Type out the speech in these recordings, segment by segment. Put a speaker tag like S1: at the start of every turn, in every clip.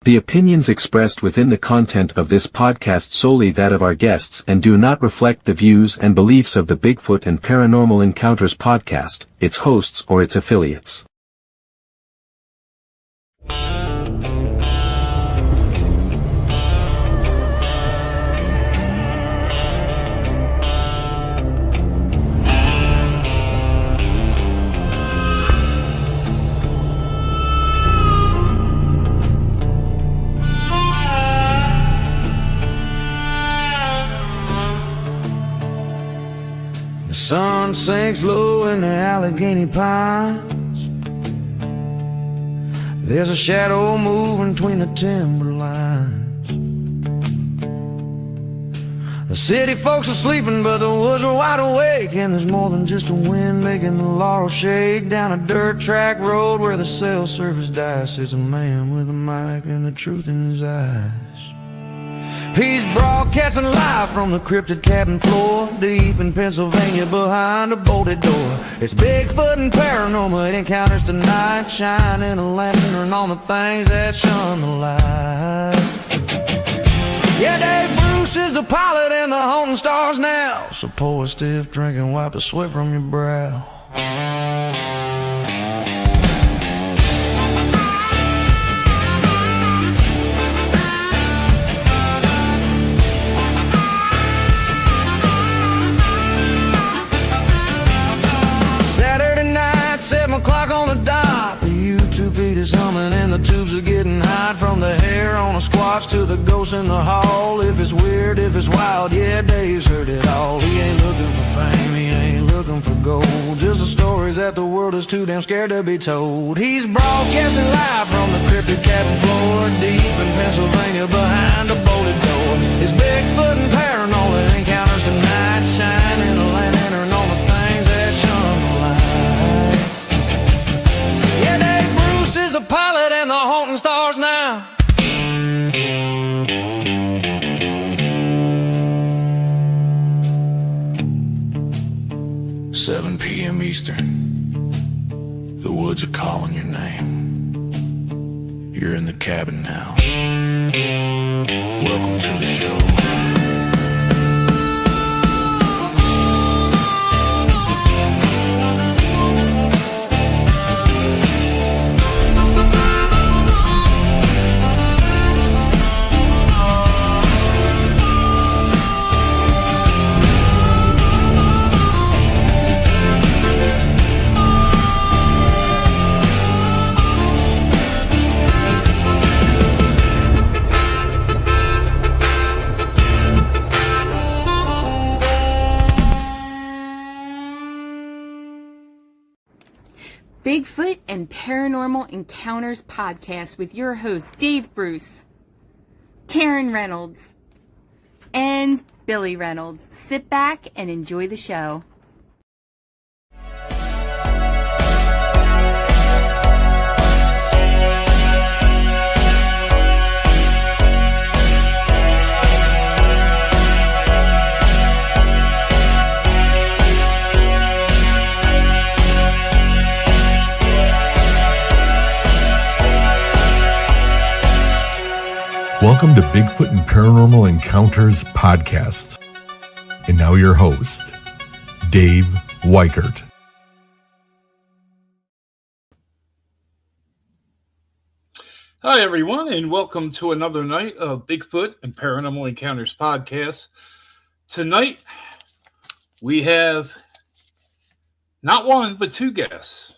S1: The opinions expressed within the content of this podcast solely that of our guests and do not reflect the views and beliefs of the Bigfoot and Paranormal Encounters podcast, its hosts or its affiliates.
S2: The sun sinks low in the Allegheny Pines. There's a shadow moving between the timberlines. The city folks are sleeping, but the woods are wide awake. And there's more than just a wind making the laurel shake. Down a dirt track road where the cell service dies sits a man with a mic and the truth in his eyes. He's broadcasting live from the cryptid cabin floor, deep in Pennsylvania behind a bolted door. It's Bigfoot and Paranormal Encounters tonight, shining a lantern on the things that shun the light. Yeah, Dave Bruce is the pilot and the haunting stars now, so pour a stiff drink and wipe the sweat from your brow. Saturday night, 7 o'clock on the dot. The YouTube feed is humming and the tubes are getting hot. From the hair on a squatch to the ghost in the hall. If it's weird, if it's wild, yeah, Dave's heard it all. He ain't looking for fame, he ain't looking for gold. Just the stories that the world is too damn scared to be told. He's broadcasting live from the cryptid cabin floor, deep in Pennsylvania behind a bolted door. It's Bigfoot and Paranormal Encounters tonight, shining a lantern on the things that shun the light. Yeah, Dave Bruce is the pilot and the haunting stars now. "7 p.m. Eastern. The woods are calling your name. You're in the cabin now. Welcome to the show."
S3: Bigfoot and Paranormal Encounters podcast with your hosts Dave Bruce, Karen Reynolds, and Billy Reynolds. Sit back and enjoy the show.
S4: Welcome to Bigfoot and Paranormal Encounters podcast. And now your host, Dave Weichert.
S5: Hi, everyone, and welcome to another night of Bigfoot and Paranormal Encounters podcast. Tonight, we have not one, but two guests.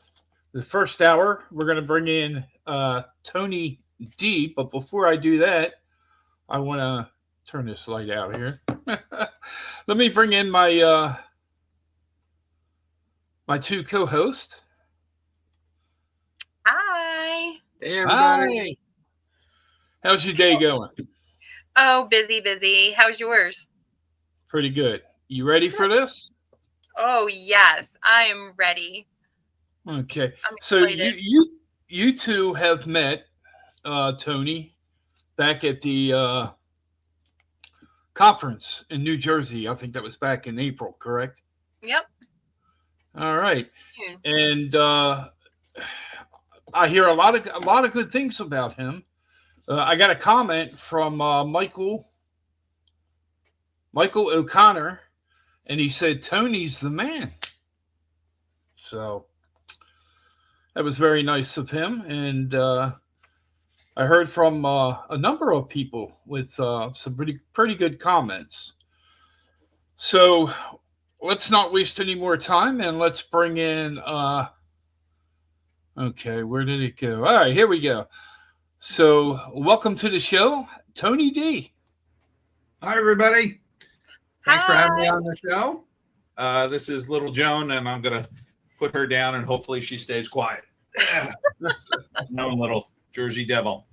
S5: The first hour, we're going to bring in Tony D, but before I do that, I want to turn this light out here. Let me bring in my my two co-hosts.
S6: Hi.
S7: Hey, everybody.
S5: Hi. How's your day going?
S6: Oh, busy. How's yours?
S5: Pretty good. You ready for this?
S6: Oh, yes. I am ready.
S5: Okay.
S6: I'm
S5: So
S6: excited.
S5: you two have met Tony back at the conference in New Jersey. I think that was back in April, correct?
S6: Yep.
S5: All right.
S6: Hmm.
S5: And I hear a lot of good things about him. I got a comment from Michael O'Connor, and he said Tony's the man. So that was very nice of him, and I heard from a number of people with some pretty good comments. So let's not waste any more time, and let's bring in. Okay, where did it go? All right, here we go. So welcome to the show, Tony D.
S7: Hi, everybody. Thanks for having me
S6: Hi.
S7: on the show. This is little Joan, and I'm going to put her down, and hopefully she stays quiet. Known little Jersey Devil.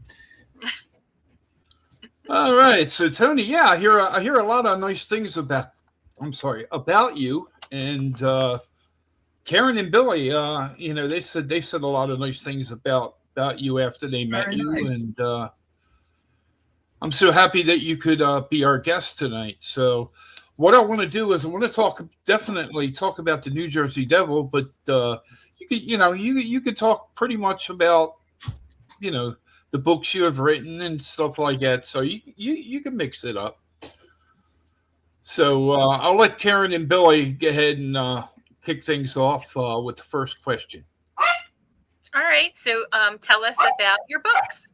S5: All right, so Tony, yeah, I hear a lot of nice things about you, and Karen and Billy. They said a lot of nice things about you after they met
S7: Very
S5: you,
S7: nice.
S5: and I'm so happy that you could be our guest tonight. So what I want to do is I want to definitely talk about the New Jersey Devil, but you could talk pretty much about the books you have written and stuff like that. So you can mix it up. So I'll let Karen and Billy go ahead and kick things off with the first question.
S6: All right. So tell us about your books.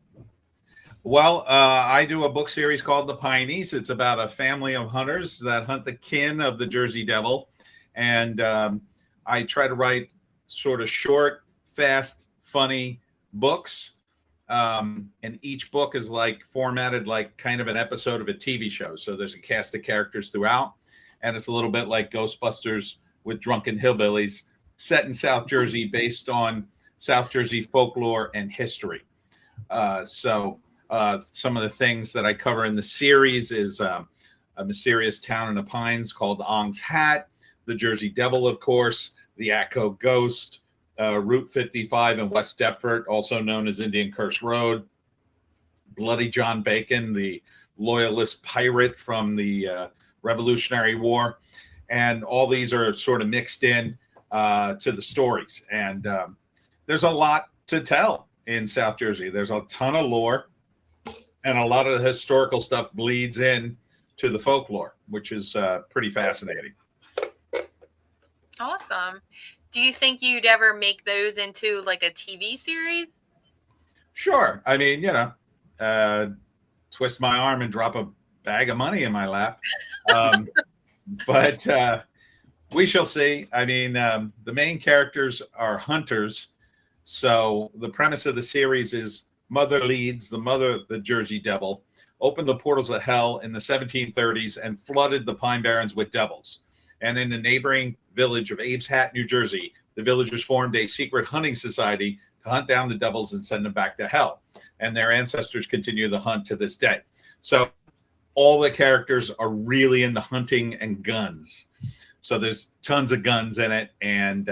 S7: Well, I do a book series called The Pineys. It's about a family of hunters that hunt the kin of the Jersey Devil. And I try to write sort of short, fast, funny books. And each book is formatted like kind of an episode of a TV show. So there's a cast of characters throughout. And it's a little bit like Ghostbusters with drunken hillbillies, set in South Jersey based on South Jersey folklore and history. Some of the things that I cover in the series is a mysterious town in the Pines called Ong's Hat, the Jersey Devil, of course, the Atco Ghost, Route 55 in West Deptford, also known as Indian Curse Road, Bloody John Bacon, the loyalist pirate from the Revolutionary War. And all these are sort of mixed in to the stories. And there's a lot to tell in South Jersey. There's a ton of lore. And a lot of the historical stuff bleeds in to the folklore, which is pretty fascinating.
S6: Awesome. Do you think you'd ever make those into like a TV series?
S7: Sure. I mean, twist my arm and drop a bag of money in my lap. But we shall see. I mean, the main characters are hunters. So the premise of the series is Mother Leeds, the Jersey Devil, opened the portals of hell in the 1730s and flooded the Pine Barrens with devils. And in the neighboring village of Abe's Hat, New Jersey, the villagers formed a secret hunting society to hunt down the devils and send them back to hell. And their ancestors continue the hunt to this day. So all the characters are really into hunting and guns. So there's tons of guns in it. And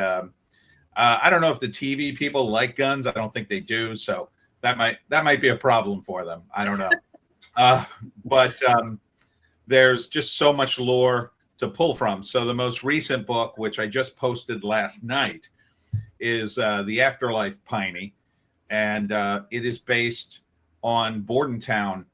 S7: I don't know if the TV people like guns. I don't think they do. So that might be a problem for them. I don't know. But there's just so much lore to pull from. So the most recent book, which I just posted last night, is The Afterlife Piney. And it is based on Bordentown,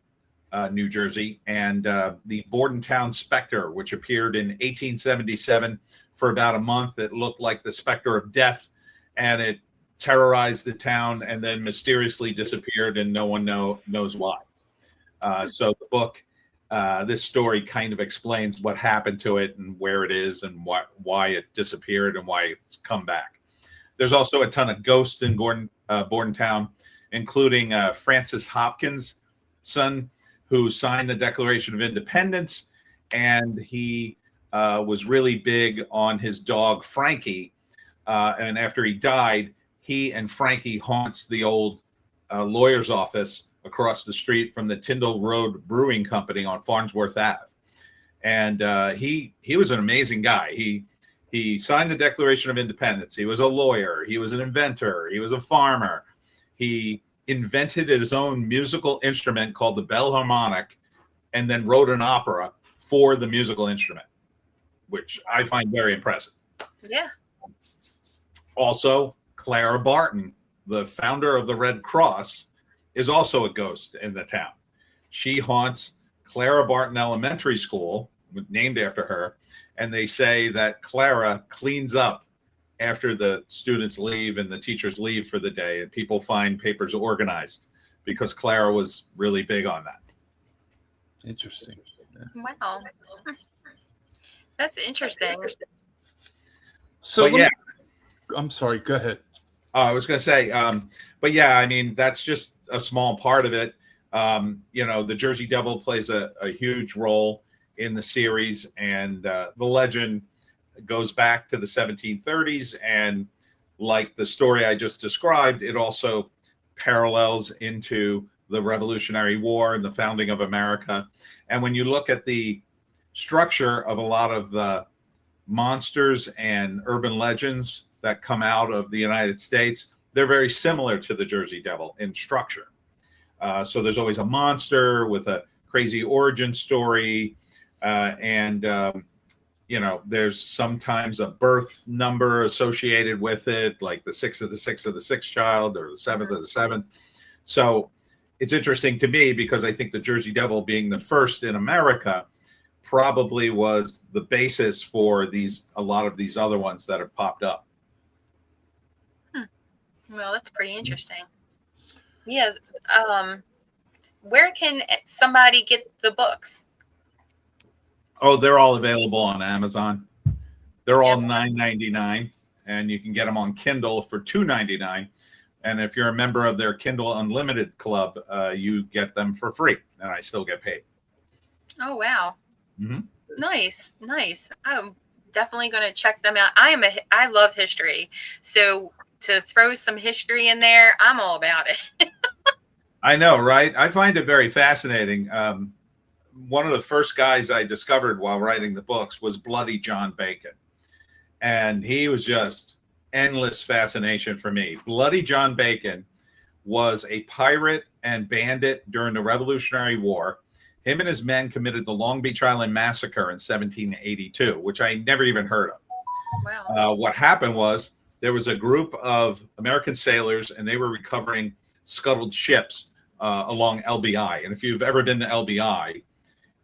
S7: New Jersey, and the Bordentown Spectre, which appeared in 1877 for about a month. It looked like the specter of death, and it terrorized the town and then mysteriously disappeared, and no one knows why. So the book, this story kind of explains what happened to it and where it is and why it disappeared and why it's come back. There's also a ton of ghosts in Bordentown, including Francis Hopkins' son, who signed the Declaration of Independence, and he was really big on his dog Frankie. And after he died, he and Frankie haunts the old lawyer's office across the street from the Tyndall Road Brewing Company on Farnsworth Ave. And he was an amazing guy. He signed the Declaration of Independence. He was a lawyer. He was an inventor. He was a farmer. He invented his own musical instrument called the bell harmonic, and then wrote an opera for the musical instrument, which I find very impressive.
S6: Yeah.
S7: Also, Clara Barton, the founder of the Red Cross, is also a ghost in the town. She haunts Clara Barton Elementary School, named after her, and they say that Clara cleans up after the students leave and the teachers leave for the day, and people find papers organized because Clara was really big on that.
S5: Interesting.
S6: Wow. That's interesting.
S5: So
S7: But yeah,
S5: I'm sorry. Go ahead.
S7: I was going to say, but yeah, I mean, that's just a small part of it. You know, the Jersey Devil plays a huge role in the series, and the legend goes back to the 1730s. And like the story I just described, it also parallels into the Revolutionary War and the founding of America. And when you look at the structure of a lot of the monsters and urban legends that come out of the United States, they're very similar to the Jersey Devil in structure. So there's always a monster with a crazy origin story. You know, there's sometimes a birth number associated with it, like the 6th of the 6th of the 6th child, or the 7th of the 7th. So it's interesting to me because I think the Jersey Devil, being the first in America, probably was the basis for a lot of these other ones that have popped up.
S6: Well, that's pretty interesting. Yeah. Where can somebody get the books?
S7: Oh, they're all available on Amazon. They're all $9.99, and you can get them on Kindle for $2.99. And if you're a member of their Kindle Unlimited Club, you get them for free, and I still get paid.
S6: Oh, wow.
S7: Mm-hmm.
S6: Nice. I'm definitely going to check them out. I love history, so to throw some history in there, I'm all about it.
S7: I know, right? I find it very fascinating. One of the first guys I discovered while writing the books was Bloody John Bacon. And he was just endless fascination for me. Bloody John Bacon was a pirate and bandit during the Revolutionary War. Him and his men committed the Long Beach Island Massacre in 1782, which I never even heard of.
S6: Wow.
S7: What happened was there was a group of American sailors, and they were recovering scuttled ships along LBI. And if you've ever been to LBI,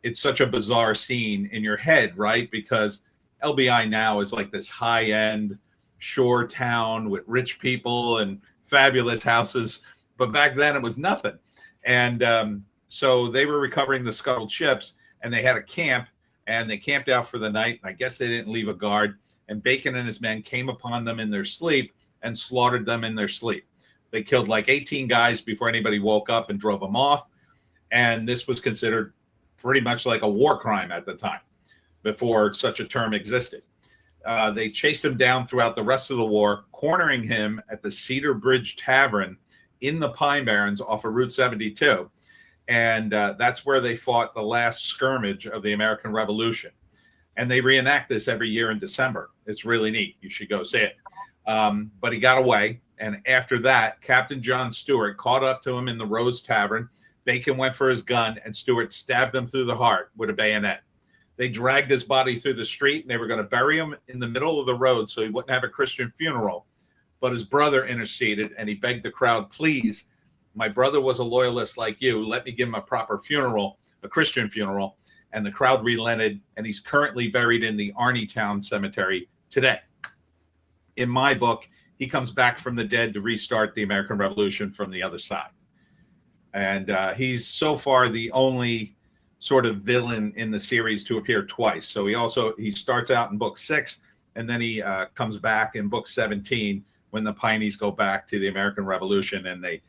S7: it's such a bizarre scene in your head, right? Because LBI now is like this high-end shore town with rich people and fabulous houses. But back then it was nothing. And so they were recovering the scuttled ships, and they had a camp, and they camped out for the night. And I guess they didn't leave a guard. And Bacon and his men came upon them in their sleep and slaughtered them in their sleep. They killed like 18 guys before anybody woke up and drove them off. And this was considered pretty much like a war crime at the time, before such a term existed. They chased him down throughout the rest of the war, cornering him at the Cedar Bridge Tavern in the Pine Barrens off of Route 72. And that's where they fought the last skirmish of the American Revolution. And they reenact this every year in December. It's really neat. You should go see it. But he got away. And after that, Captain John Stewart caught up to him in the Rose Tavern. Bacon went for his gun, and Stewart stabbed him through the heart with a bayonet. They dragged his body through the street, and they were going to bury him in the middle of the road so he wouldn't have a Christian funeral. But his brother interceded, and he begged the crowd, please, my brother was a loyalist like you. Let me give him a proper funeral, a Christian funeral. And the crowd relented, and he's currently buried in the Arneytown Cemetery today. In my book, he comes back from the dead to restart the American Revolution from the other side. And he's so far the only sort of villain in the series to appear twice. So he starts out in book 6, and then he comes back in book 17 when the Pineys go back to the American Revolution, and they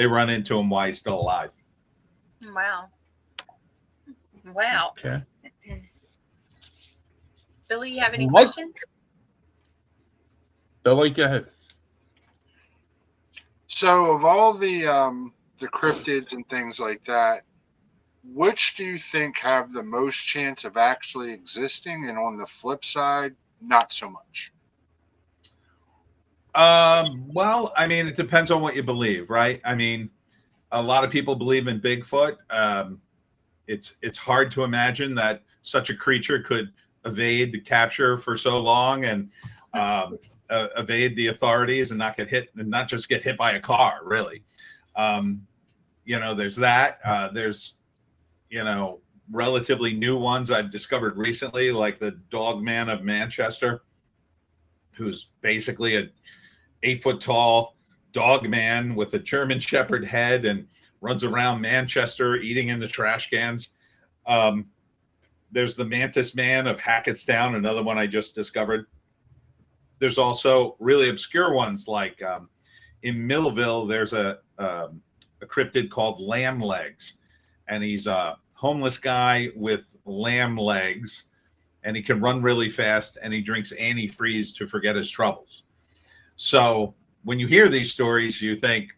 S7: run into him while he's still alive.
S6: Wow.
S5: Okay.
S6: Billy, you have any questions?
S5: Billy, go ahead.
S8: So, of all the cryptids and things like that, which do you think have the most chance of actually existing, and on the flip side, not so much?
S7: Well, I mean, it depends on what you believe, right? I mean, a lot of people believe in Bigfoot. It's hard to imagine that such a creature could evade the capture for so long and evade the authorities and not get hit, and not just get hit by a car, really. there's that. There's, relatively new ones I've discovered recently, like the Dog Man of Manchester, who's basically a 8-foot tall dog man with a German Shepherd head and runs around Manchester eating in the trash cans. There's the Mantis Man of Hackettstown, another one I just discovered. There's also really obscure ones like in Millville, there's a cryptid called Lamb Legs, and he's a homeless guy with lamb legs, and he can run really fast, and he drinks antifreeze to forget his troubles. So when you hear these stories, you think,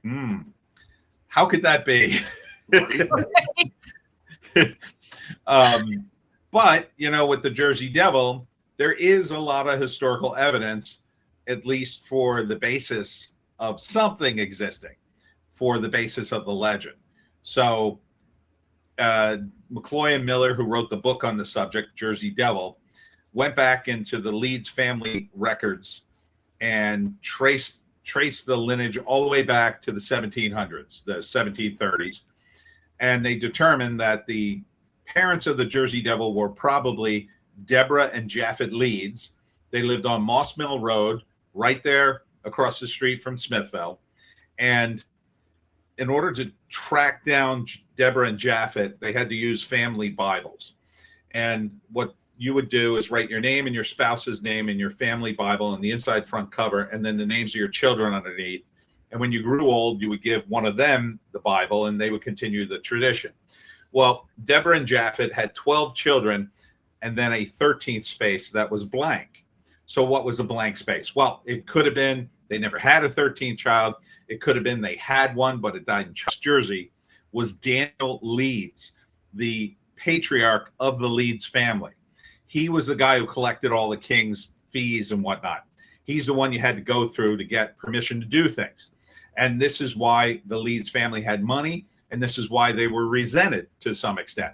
S7: how could that be? But, with the Jersey Devil, there is a lot of historical evidence, at least for the basis of something existing, for the basis of the legend. So McCloy and Miller, who wrote the book on the subject, Jersey Devil, went back into the Leeds family records and traced the lineage all the way back to the 1700s, the 1730s. And they determined that the parents of the Jersey Devil were probably Deborah and Japhet Leeds. They lived on Moss Mill Road, right there across the street from Smithville. And in order to track down Deborah and Japhet, they had to use family Bibles. And what you would do is write your name and your spouse's name in your family Bible on the inside front cover, and then the names of your children underneath. And when you grew old, you would give one of them the Bible, and they would continue the tradition. Well, Deborah and Japhet had 12 children, and then a 13th space that was blank. So what was a blank space? Well, it could have been they never had a 13th child. It could have been they had one, but it died in Jersey. Was Daniel Leeds, the patriarch of the Leeds family. He was the guy who collected all the king's fees and whatnot. He's the one you had to go through to get permission to do things. And this is why the Leeds family had money, and this is why they were resented to some extent.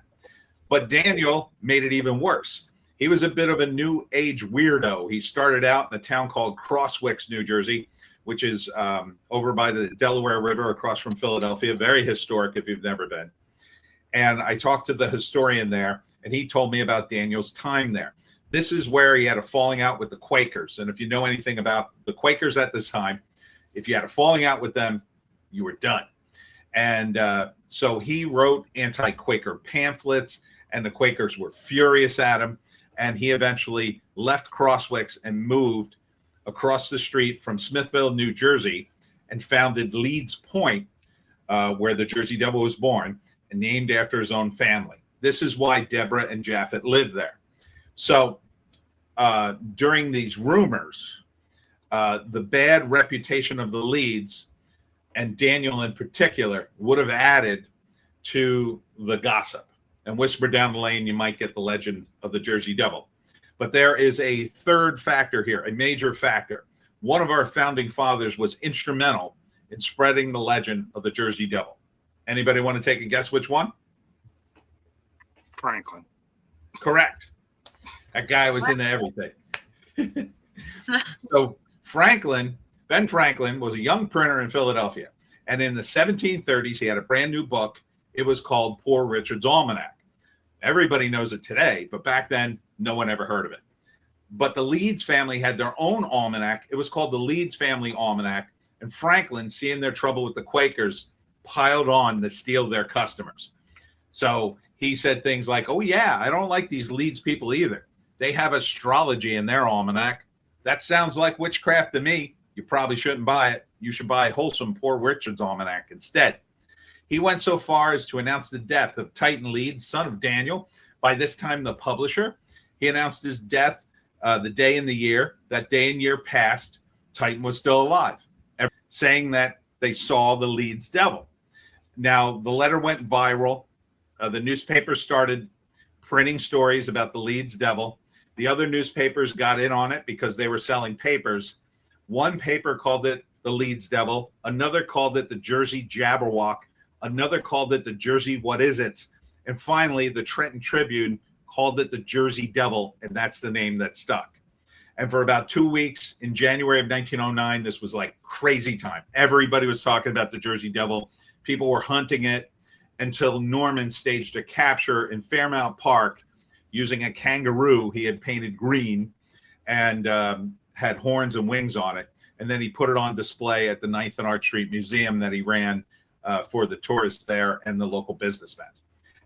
S7: But Daniel made it even worse. He was a bit of a new age weirdo. He started out in a town called Crosswicks, New Jersey, which is over by the Delaware River across from Philadelphia. Very historic if you've never been. And I talked to the historian there, and he told me about Daniel's time there. This is where he had a falling out with the Quakers. And if you know anything about the Quakers at this time, if you had a falling out with them, you were done. And so he wrote anti-Quaker pamphlets, and the Quakers were furious at him. And he eventually left Crosswicks and moved across the street from Smithville, New Jersey, and founded Leeds Point, where the Jersey Devil was born, and named after his own family. This is why Deborah and Japhet lived there. So during these rumors, the bad reputation of the Leeds, and Daniel in particular, would have added to the gossip. And whisper down the lane, you might get the legend of the Jersey Devil. But there is a third factor here, a major factor. One of our founding fathers was instrumental in spreading the legend of the Jersey Devil. Anybody want to take a guess which one?
S8: Franklin.
S7: Correct. That guy was into everything. So Ben Franklin was a young printer in Philadelphia. And in the 1730s, he had a brand new book. It was called Poor Richard's Almanac. Everybody knows it today, but back then, no one ever heard of it. But the Leeds family had their own almanac. It was called the Leeds Family Almanac. And Franklin, seeing their trouble with the Quakers, piled on to steal their customers. So he said things like, oh, yeah, I don't like these Leeds people either. They have astrology in their almanac. That sounds like witchcraft to me. You probably shouldn't buy it. You should buy wholesome Poor Richard's Almanac instead. He went so far as to announce the death of Titan Leeds, son of Daniel, by this time the publisher. He announced his death the day and the year. That day and year passed. Titan was still alive, saying that they saw the Leeds Devil. Now, the letter went viral. The newspapers started printing stories about the Leeds Devil. The other newspapers got in on it because they were selling papers. One paper called it the Leeds Devil. Another called it the Jersey Jabberwock. Another called it the Jersey What Is It? And finally, the Trenton Tribune called it the Jersey Devil, and that's the name that stuck. And for about 2 weeks in January of 1909, this was like crazy time. Everybody was talking about the Jersey Devil. people were hunting it until Norman staged a capture in Fairmount Park using a kangaroo he had painted green and had horns and wings on it. And then he put it on display at the 9th and Arch Street Museum that he ran for the tourists there and the local businessmen.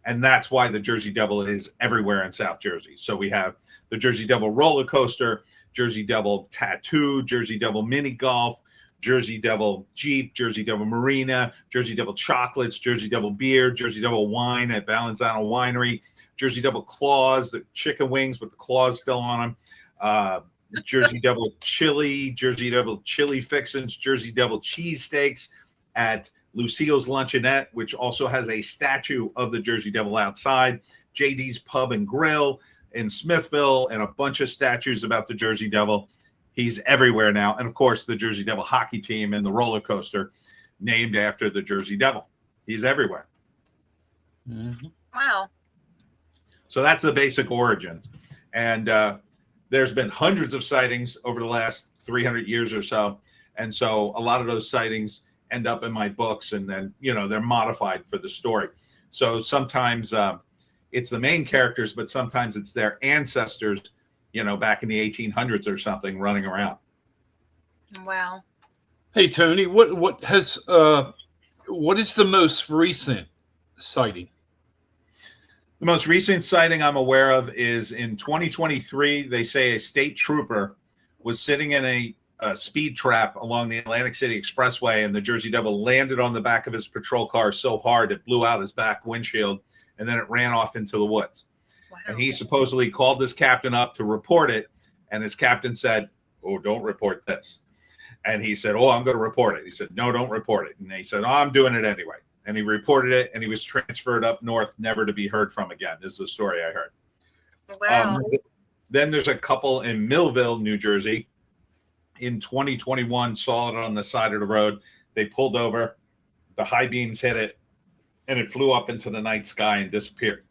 S7: And that's why the Jersey Devil is everywhere in South Jersey. So we have the Jersey Devil roller coaster, Jersey Devil tattoo, Jersey Devil mini golf, Jersey Devil Jeep, Jersey Devil Marina, Jersey Devil chocolates, Jersey Devil beer, Jersey Devil wine at Valenzano Winery, Jersey Devil claws, the chicken wings with the claws still on them, Jersey Devil chili, Jersey Devil chili fixins, Jersey Devil cheesesteaks at Lucille's Luncheonette, which also has a statue of the Jersey Devil outside, JD's Pub and Grill in Smithville, and a bunch of statues about the Jersey Devil. He's everywhere now. And of course, the Jersey Devil hockey team and the roller coaster named after the Jersey Devil. He's everywhere.
S5: Mm-hmm.
S6: Wow.
S7: So that's the basic origin. And there's been hundreds of sightings over the last 300 years or so. And so a lot of those sightings end up in my books, and then, you know, they're modified for the story. So sometimes it's the main characters, but sometimes it's their ancestors, you know, back in the 1800s or something running around.
S6: Wow.
S5: Hey, Tony, what is the most recent sighting?
S7: The most recent sighting I'm aware of is in 2023. They say a state trooper was sitting in a speed trap along the Atlantic City Expressway, and the Jersey Devil landed on the back of his patrol car so hard it blew out his back windshield, and then it ran off into the woods.
S6: Wow.
S7: And he supposedly called this captain up to report it, and his captain said, "Oh, don't report this." And he said, "Oh, I'm going to report it." He said, "No, don't report it." And he said, "Oh, I'm doing it anyway." And he reported it, and he was transferred up north, never to be heard from again, is the story I heard.
S6: Wow.
S7: Then there's a couple in Millville, New Jersey. In 2021, saw it on the side of the road. They pulled over, the high beams hit it, and it flew up into the night sky and disappeared.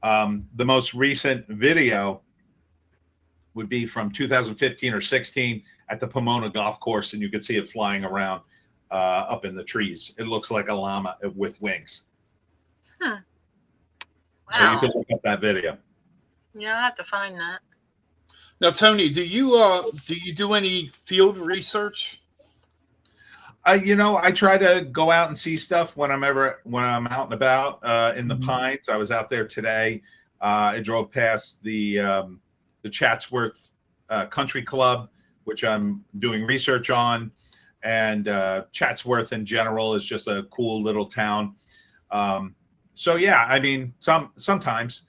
S7: The most recent video would be from 2015 or 16 at the Pomona Golf Course, and you could see it flying around up in the trees. It looks like a llama with wings.
S6: Wow.
S7: So you can look up that video.
S6: Yeah, I'll have to find that.
S5: Now, Tony, do you do any field research?
S7: You know, I try to go out and see stuff when I'm out and about in the Pines. I was out there today. I drove past the Chatsworth Country Club, which I'm doing research on, and Chatsworth in general is just a cool little town. So yeah, I mean, sometimes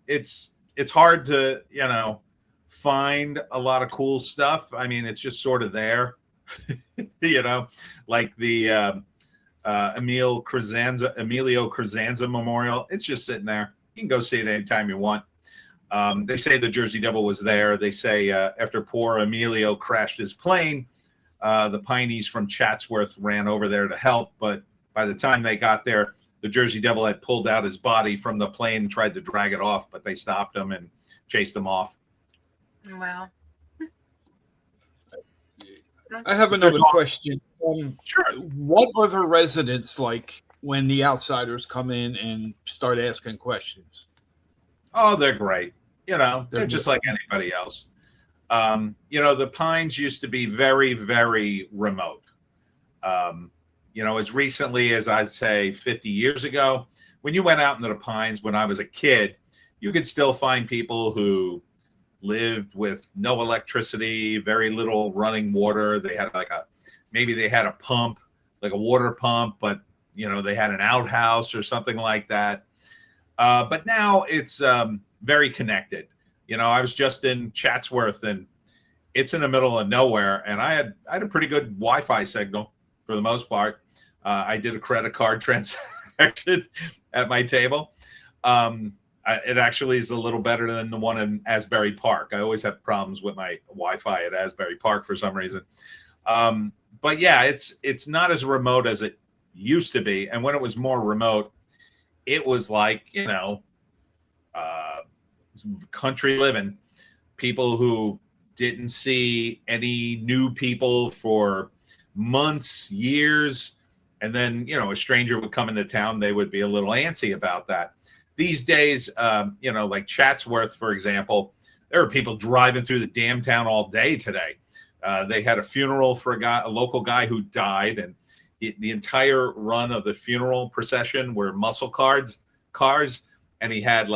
S7: it's hard to, you know, find a lot of cool stuff. I mean, it's just sort of there. You know, like the Emilio Crisanza Memorial. It's just sitting there. You can go see it anytime you want. They say the Jersey Devil was there. They say after poor Emilio crashed his plane, the Pineys from Chatsworth ran over there to help. But by the time they got there, the Jersey Devil had pulled out his body from the plane and tried to drag it off, but they stopped him and chased him off.
S6: Wow.
S5: I have another question.
S7: Sure.
S5: What are the residents like when the outsiders come in and start asking questions?
S7: Oh, they're great. You know, they're
S5: They're
S7: just
S5: good.
S7: like anybody else. You know, the Pines used to be very, very remote. You know, as recently as I'd say 50 years ago, when you went out into the Pines when I was a kid, you could still find people who lived with no electricity, very little running water. They had maybe they had a pump, like a water pump, but you know, they had an outhouse or something like that. But now it's very connected. You know, I was just in Chatsworth, and it's in the middle of nowhere, and I had a pretty good Wi-Fi signal for the most part. I did a credit card transaction at my table. It actually is a little better than the one in Asbury Park. I always have problems with my Wi-Fi at Asbury Park for some reason. But yeah, it's not as remote as it used to be. And when it was more remote, it was like, you know, country living, people who didn't see any new people for months, years. And then, a stranger would come into town, they would be a little antsy about that. These days, like Chatsworth, for example, there are people driving through the damn town all day today. They had a funeral for a local guy who died, and the entire run of the funeral procession were muscle cars, and he had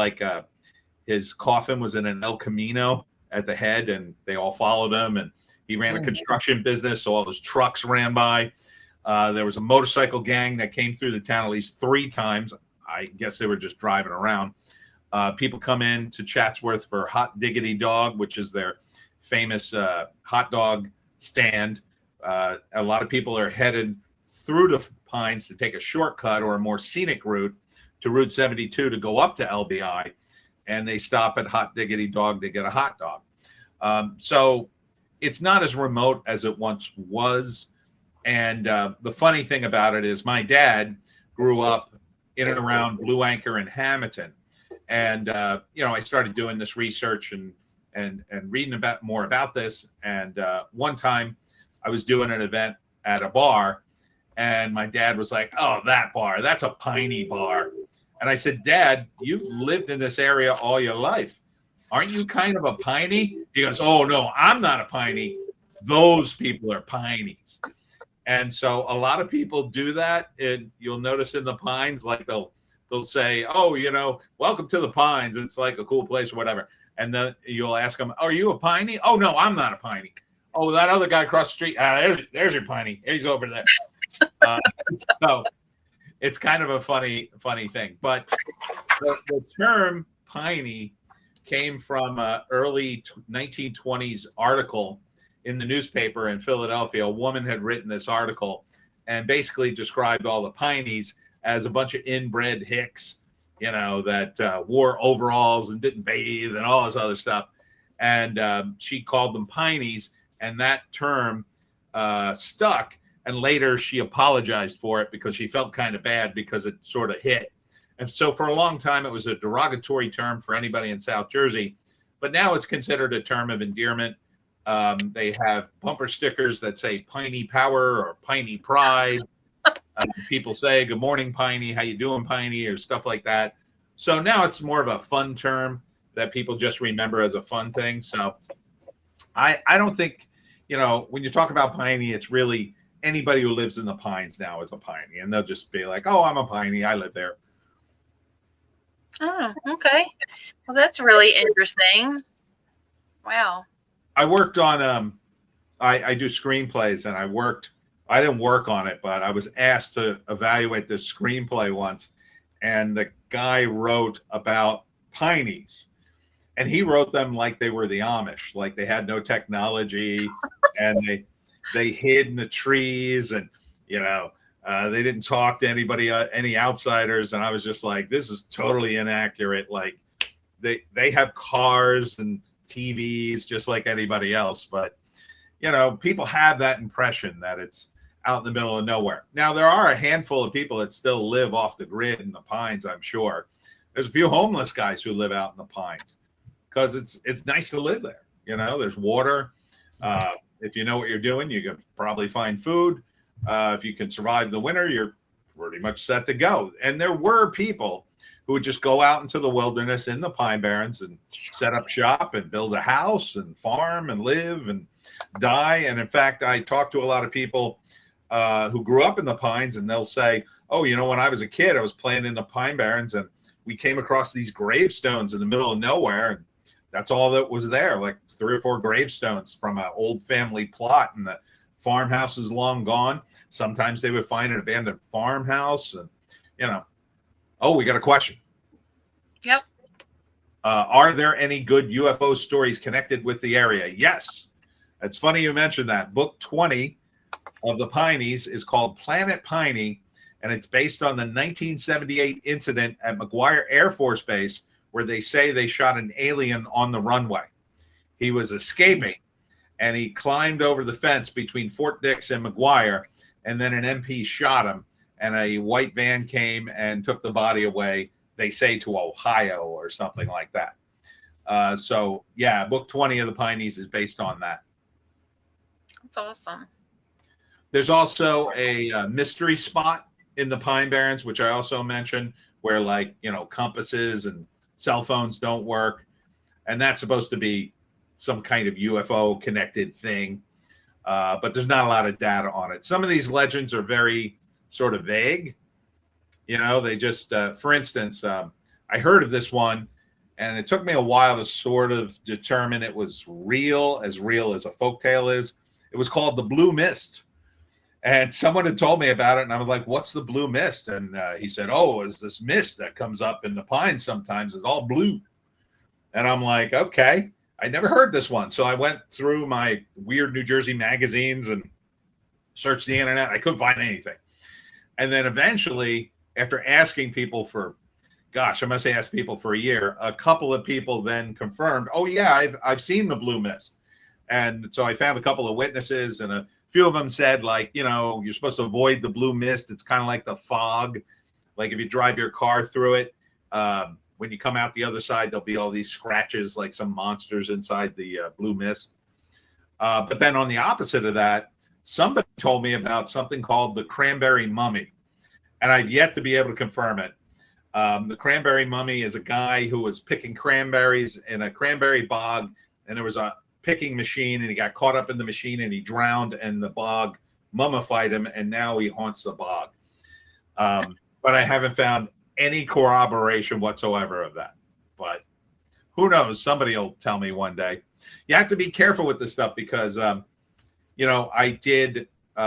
S7: his coffin was in an El Camino at the head, and they all followed him, and he ran a construction business, so all those trucks ran by. There was a motorcycle gang that came through the town at least 3 times. I guess they were just driving around. People come in to Chatsworth for Hot Diggity Dog, which is their famous hot dog stand. A lot of people are headed through the Pines to take a shortcut or a more scenic route to Route 72 to go up to LBI, and they stop at Hot Diggity Dog to get a hot dog. So it's not as remote as it once was. And the funny thing about it is my dad grew up in and around Blue Anchor and Hamilton. And, I started doing this research and reading more about this. And one time I was doing an event at a bar, and my dad was like, "Oh, that bar, that's a piney bar." And I said, "Dad, you've lived in this area all your life. Aren't you kind of a piney?" He goes, "Oh, no, I'm not a piney. Those people are pineys." And so a lot of people do that. And you'll notice in the Pines, like they'll say, "Oh, welcome to the Pines. It's like a cool place," or whatever. And then you'll ask them, "Are you a piney?" "Oh, no, I'm not a piney." "Oh, that other guy across the street. There's your piney. He's over there." So it's kind of a funny thing. But the term piney came from an early 1920s article in the newspaper in Philadelphia. A woman had written this article and basically described all the pineys as a bunch of inbred hicks, that wore overalls and didn't bathe and all this other stuff. And she called them pineys, and that term stuck. And later she apologized for it because she felt kind of bad because it sort of hit. And so for a long time, it was a derogatory term for anybody in South Jersey. But now it's considered a term of endearment. They have bumper stickers that say Piney Power or Piney Pride. People say, "Good morning, Piney. How you doing, Piney?" or stuff like that. So now it's more of a fun term that people just remember as a fun thing. So I don't think, when you talk about piney, it's really anybody who lives in the Pines now is a piney. And they'll just be like, "Oh, I'm a piney. I live there."
S6: Oh, okay. Well, that's really interesting. Wow.
S7: I worked on, I do screenplays, and I didn't work on it, but I was asked to evaluate this screenplay once. And the guy wrote about pineys, and he wrote them like they were the Amish, like they had no technology, and they hid in the trees, and they didn't talk to anybody, any outsiders. And I was just like, this is totally inaccurate. Like they have cars and TVs just like anybody else, but people have that impression that it's out in the middle of nowhere. Now there are a handful of people that still live off the grid in the Pines. I'm sure there's a few homeless guys who live out in the Pines because it's nice to live there. There's water. If you know what you're doing, you can probably find food. If you can survive the winter, you're pretty much set to go. And there were people who would just go out into the wilderness in the Pine Barrens and set up shop and build a house and farm and live and die. And in fact, I talked to a lot of people who grew up in the Pines, and they'll say, "Oh, when I was a kid, I was playing in the Pine Barrens, and we came across these gravestones in the middle of nowhere. And that's all that was there, like 3 or 4 gravestones from an old family plot, and the farmhouse is long gone." Sometimes they would find an abandoned farmhouse, and oh, we got a question.
S6: Yep.
S7: Are there any good UFO stories connected with the area? Yes. It's funny you mentioned that. Book 20 of the Pineys is called Planet Piney, and it's based on the 1978 incident at McGuire Air Force Base where they say they shot an alien on the runway. He was escaping, and he climbed over the fence between Fort Dix and McGuire, and then an MP shot him, and a white van came and took the body away, they say to Ohio or something like that. So, yeah, Book 20 of the Pineys is based on that.
S6: That's awesome.
S7: There's also a mystery spot in the Pine Barrens, which I also mentioned, where like, compasses and cell phones don't work. And that's supposed to be some kind of UFO connected thing. But there's not a lot of data on it. Some of these legends are very sort of vague. They just, for instance, I heard of this one, and it took me a while to sort of determine it was real as a folktale is. It was called the Blue Mist. And someone had told me about it, and I was like, what's the blue mist? And he said, oh, it's this mist that comes up in the pines sometimes. It's all blue. And I'm like, okay, I never heard this one. So I went through my weird New Jersey magazines and searched the internet. I couldn't find anything. And then eventually, after asking people for, I must say asked people for a year, a couple of people then confirmed, oh, yeah, I've seen the blue mist. And so I found a couple of witnesses, and a few of them said, like, you're supposed to avoid the blue mist. It's kind of like the fog. Like if you drive your car through it, when you come out the other side, there'll be all these scratches, like some monsters inside the blue mist. But then on the opposite of that, somebody told me about something called the cranberry mummy, and I've yet to be able to confirm it. The cranberry mummy is a guy who was picking cranberries in a cranberry bog, and there was a picking machine, and he got caught up in the machine, and he drowned, and the bog mummified him, and now he haunts the bog. But I haven't found any corroboration whatsoever of that. But who knows? Somebody will tell me one day. You have to be careful with this stuff because, I did,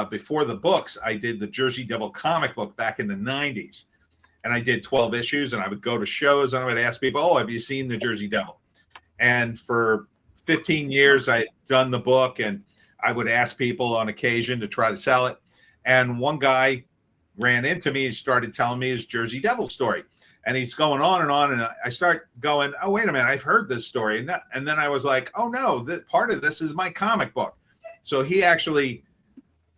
S7: before the books, I did the Jersey Devil comic book back in the 90s. And I did 12 issues, and I would go to shows, and I would ask people, oh, have you seen the Jersey Devil? And for 15 years, I had done the book, and I would ask people on occasion to try to sell it. And one guy ran into me and started telling me his Jersey Devil story. And he's going on, and I start going, oh, wait a minute, I've heard this story. And then I was like, oh, no, part of this is my comic book. So he actually,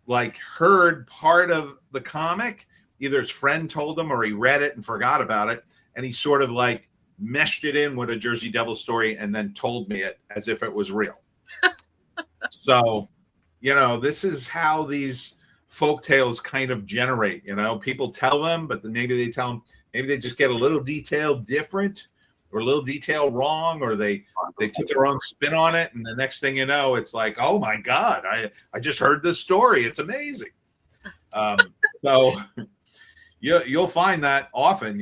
S7: like, heard part of the comic. Either his friend told him or he read it and forgot about it. And he sort of, like, meshed it in with a Jersey Devil story and then told me it as if it was real. So, this is how these folk tales kind of generate. People tell them, but then maybe they tell them, maybe they just get a little detail different or a little detail wrong, or they put their own spin on it, and the next thing you know, it's like, oh my God, I just heard this story, it's amazing. So you'll find that often.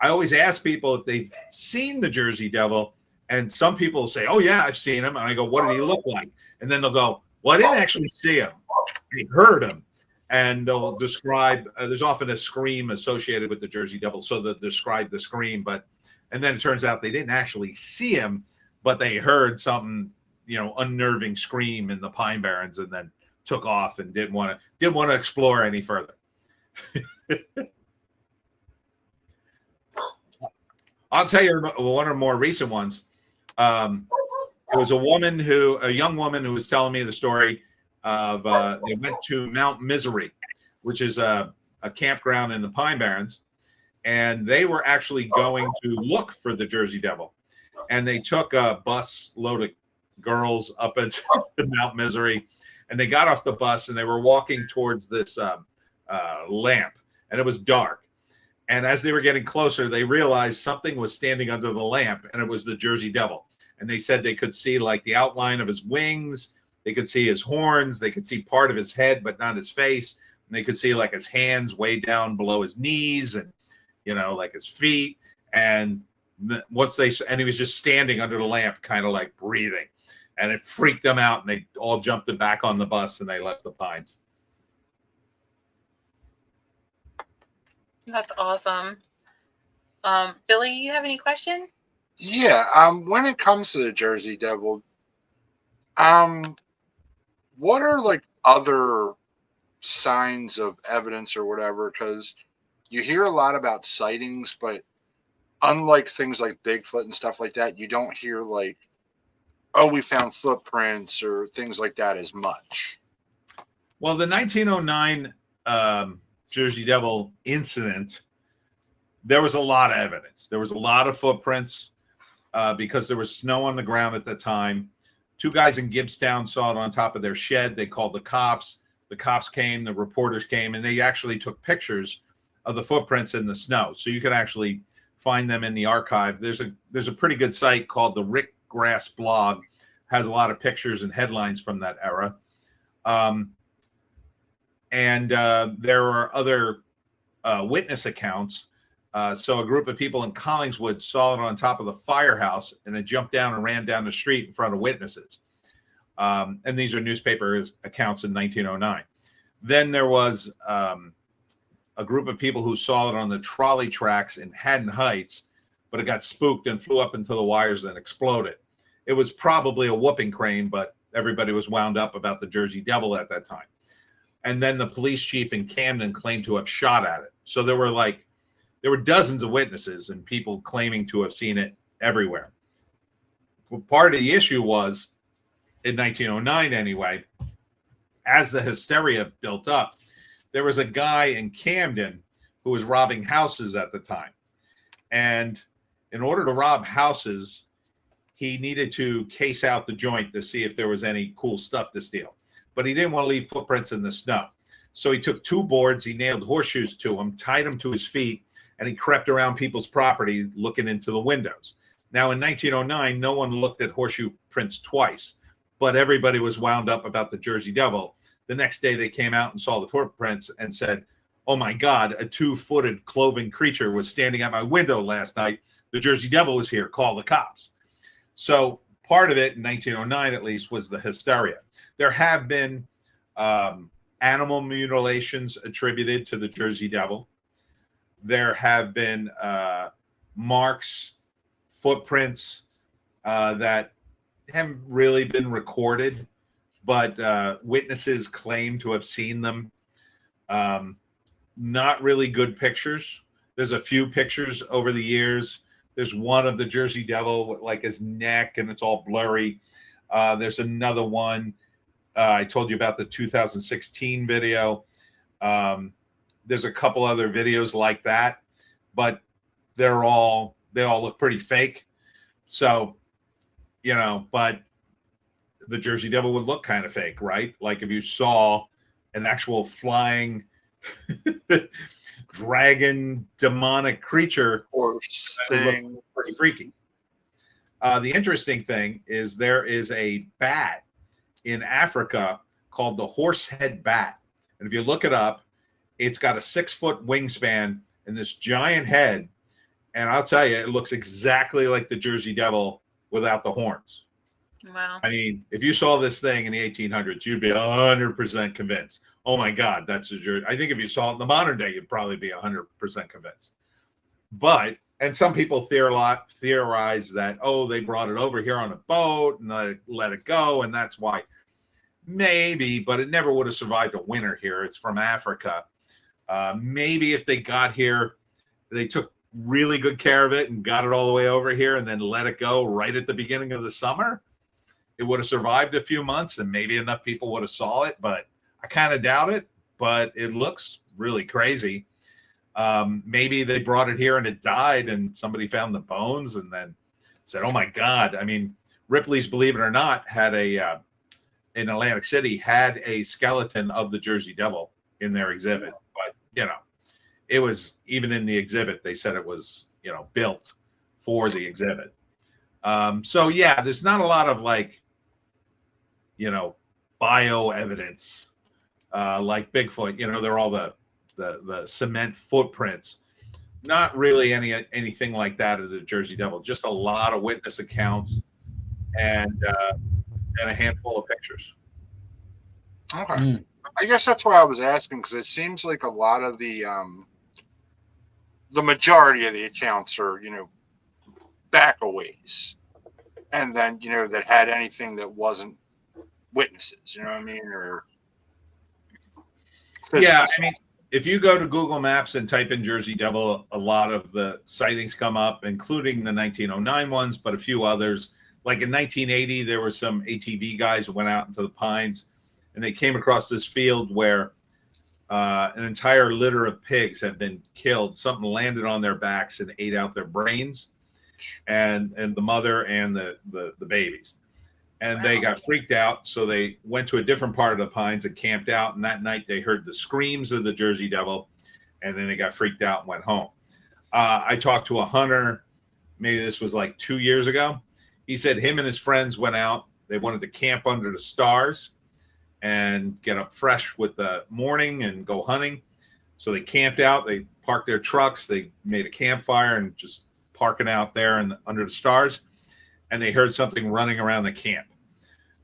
S7: I always ask people if they've seen the Jersey Devil, and some people say, oh yeah, I've seen him, and I go, what did he look like? And then they'll go, well, I didn't actually see him, I heard him. And they'll describe, there's often a scream associated with the Jersey Devil, so they'll describe the scream, and then it turns out they didn't actually see him, but they heard something, unnerving scream in the Pine Barrens, and then took off and didn't want to explore any further. I'll tell you one of the more recent ones. It was a young woman who was telling me the story of they went to Mount Misery, which is a campground in the Pine Barrens, and they were actually going to look for the Jersey Devil. And they took a bus load of girls up into Mount Misery, and they got off the bus, and they were walking towards this lamp, and it was dark. And as they were getting closer, they realized something was standing under the lamp, and it was the Jersey Devil. And they said they could see like the outline of his wings. They could see his horns. They could see part of his head, but not his face. And they could see like his hands way down below his knees, and, like his feet. And he was just standing under the lamp, kind of like breathing. And it freaked them out, and they all jumped back on the bus, and they left the Pines.
S6: That's awesome. Billy, you have any question?
S8: Yeah. When it comes to the Jersey Devil, what are like other signs of evidence or whatever? Because you hear a lot about sightings, but unlike things like Bigfoot and stuff like that, you don't hear like, oh, we found footprints or things like that as much.
S7: Well, the 1909 Jersey Devil incident, there was a lot of evidence. There was a lot of footprints because there was snow on the ground at the time. Two guys in Gibbstown saw it on top of their shed. They called the cops. the cops came, the reporters came, and they actually took pictures of the footprints in the snow. So you can actually find them in the archive. There's a pretty good site called the Rick Grass blog, has a lot of pictures and headlines from that era. And there are other witness accounts. So a group of people in Collingswood saw it on top of the firehouse, and it jumped down and ran down the street in front of witnesses. And these are newspaper accounts in 1909. Then there was a group of people who saw it on the trolley tracks in Haddon Heights, but it got spooked and flew up into the wires and exploded. It was probably a whooping crane, but everybody was wound up about the Jersey Devil at that time. And then the police chief in Camden claimed to have shot at it. So there were dozens of witnesses and people claiming to have seen it everywhere. Well, part of the issue was, in 1909 anyway, as the hysteria built up, there was a guy in Camden who was robbing houses at the time. And in order to rob houses, he needed to case out the joint to see if there was any cool stuff to steal. But he didn't want to leave footprints in the snow. So he took 2 boards, he nailed horseshoes to them, tied them to his feet, and he crept around people's property looking into the windows. Now, in 1909, no one looked at horseshoe prints twice, but everybody was wound up about the Jersey Devil. The next day, they came out and saw the footprints and said, "Oh my God, a 2-footed cloven creature was standing at my window last night. The Jersey Devil was here. Call the cops." So part of it, in 1909 at least, was the hysteria. There have been animal mutilations attributed to the Jersey Devil. There have been marks, footprints that haven't really been recorded, but witnesses claim to have seen them. Not really good pictures. There's a few pictures over the years. There's one of the Jersey Devil with like his neck and it's all blurry. There's another one. I told you about the 2016 video. There's a couple other videos like that, but they all look pretty fake. So, but the Jersey Devil would look kind of fake, right? Like if you saw an actual flying dragon demonic creature,
S8: Or thing.
S7: pretty freaky. The interesting thing is there is a bat in Africa called the horsehead bat. And if you look it up, it's got a 6-foot wingspan and this giant head. And I'll tell you, it looks exactly like the Jersey Devil without the horns.
S6: Wow.
S7: I mean, if you saw this thing in the 1800s, you'd be 100% convinced. Oh my God, that's a Jersey. I think if you saw it in the modern day, you'd probably be 100% convinced. But, and some people theorize that, oh, they brought it over here on a boat and let it go. And that's why. Maybe, but it never would have survived a winter here. It's from Africa. Maybe if they got here, they took really good care of it and got it all the way over here and then let it go right at the beginning of the summer. It would have survived a few months and maybe enough people would have saw it, but I kind of doubt it. But it looks really crazy. Maybe they brought it here and it died and somebody found the bones and then said, oh my God. I mean, Ripley's, believe it or not, had in Atlantic City, had a skeleton of the Jersey Devil in their exhibit. But, it was, even in the exhibit, they said it was, built for the exhibit. So, yeah, there's not a lot of bio evidence like Bigfoot. They're all the cement footprints. Not really anything like that of the Jersey Devil. Just a lot of witness accounts and a handful of pictures.
S8: Okay. I guess that's why I was asking, because it seems like a lot of the majority of the accounts are, back a ways. And then, that had anything that wasn't witnesses, you know what I mean? Or
S7: yeah, I mean, if you go to Google Maps and type in Jersey Devil, a lot of the sightings come up, including the 1909 ones, but a few others. Like in 1980, there were some ATV guys who went out into the pines and they came across this field where an entire litter of pigs had been killed. Something landed on their backs and ate out their brains and the mother and the babies. and they got freaked out. So they went to a different part of the pines and camped out. And that night they heard the screams of the Jersey Devil, and then they got freaked out and went home. I talked to a hunter, maybe this was like 2 years ago. He said him and his friends went out. They wanted to camp under the stars and get up fresh with the morning and go hunting. So they camped out. They parked their trucks. They made a campfire and just parking out there and under the stars. And they heard something running around the camp.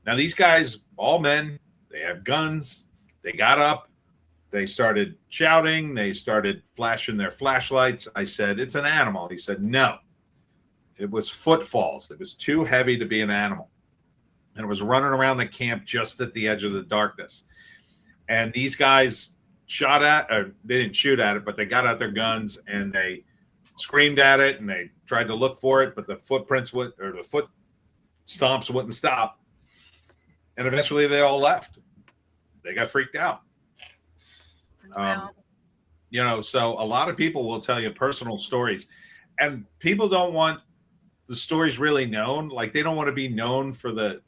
S7: Now, these guys, all men, they have guns. They got up. They started shouting. They started flashing their flashlights. I said, it's an animal. He said, no. It was footfalls. It was too heavy to be an animal. And it was running around the camp just at the edge of the darkness. And these guys shot at, or they didn't shoot at it, but they got out their guns and they screamed at it and they tried to look for it, but the footprints would, or the foot stomps wouldn't stop. And eventually they all left. They got freaked out.
S6: Wow.
S7: You know, so a lot of people will tell you personal stories, and people don't want the stories really known. Like, they don't want to be known for the,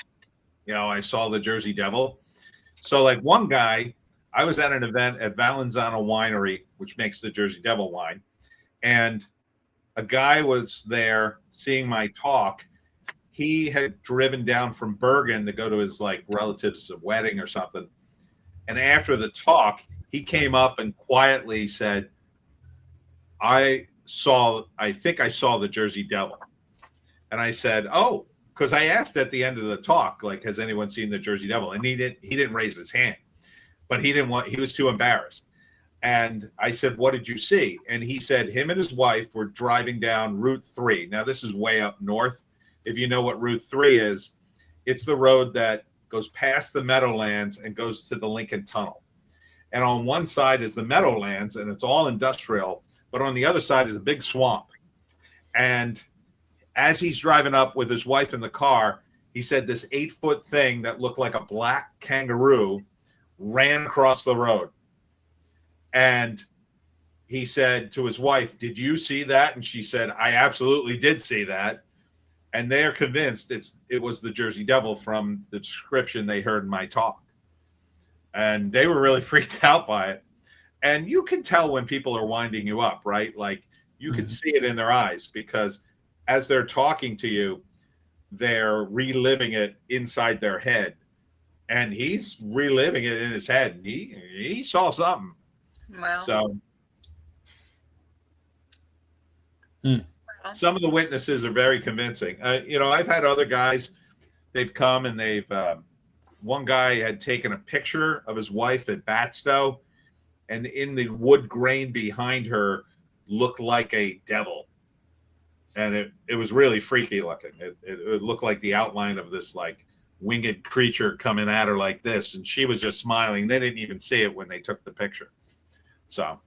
S7: you know, I saw the Jersey Devil. So like one guy, I was at an event at Valenzano Winery, which makes the Jersey Devil wine. And a guy was there seeing my talk. He had driven down from Bergen to go to his like relative's wedding or something. And after the talk, he came up and quietly said, I think I saw the Jersey Devil. And I said, oh, because I asked at the end of the talk, like, has anyone seen the Jersey Devil? And he didn't raise his hand, but he was too embarrassed. And I said, what did you see? And he said him and his wife were driving down Route 3. Now, this is way up north. If you know what Route 3 is, it's the road that goes past the Meadowlands and goes to the Lincoln Tunnel. And on one side is the Meadowlands, and it's all industrial, but on the other side is a big swamp. And as he's driving up with his wife in the car, he said this 8-foot thing that looked like a black kangaroo ran across the road. And he said to his wife, did you see that? And she said, I absolutely did see that. And they're convinced it was the Jersey Devil from the description they heard in my talk. And they were really freaked out by it. And you can tell when people are winding you up, right? Like, you can see it in their eyes, because as they're talking to you, they're reliving it inside their head. And he's reliving it in his head. He saw something.
S6: Wow.
S7: So some of the witnesses are very convincing. You know, I've had other guys, they've come and they've, one guy had taken a picture of his wife at Batstow, and in the wood grain behind her looked like a devil. And it was really freaky looking. It looked like the outline of this like winged creature coming at her like this. And she was just smiling. They didn't even see it when they took the picture. So,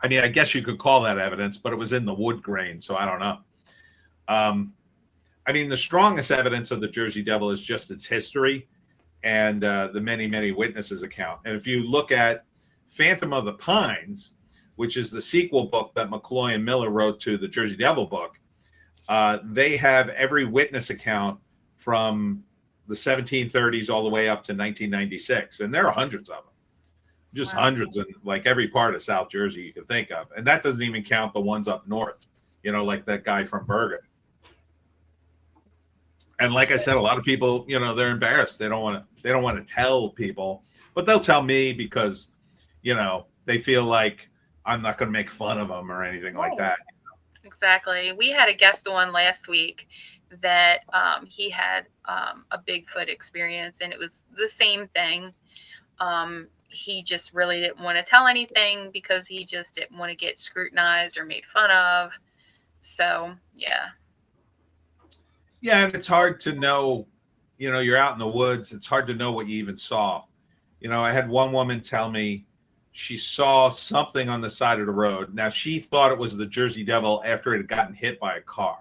S7: I mean, I guess you could call that evidence, but it was in the wood grain. So I don't know. I mean, the strongest evidence of the Jersey Devil is just its history and the many, many witnesses account. And if you look at Phantom of the Pines, which is the sequel book that McCloy and Miller wrote to the Jersey Devil book, they have every witness account from the 1730s all the way up to 1996. And there are hundreds of them, just hundreds in like every part of South Jersey you can think of. And that doesn't even count the ones up north, you know, like that guy from Bergen. And like I said, a lot of people, you know, they're embarrassed. They don't want to tell people, but they'll tell me because, you know, they feel like I'm not going to make fun of them or anything like that.
S6: Exactly. We had a guest on last week that he had a Bigfoot experience, and it was the same thing. He just really didn't want to tell anything because he just didn't want to get scrutinized or made fun of. So, yeah.
S7: Yeah, and it's hard to know, you know, you're out in the woods. It's hard to know what you even saw. You know, I had one woman tell me she saw something on the side of the road. Now, she thought it was the Jersey Devil after it had gotten hit by a car.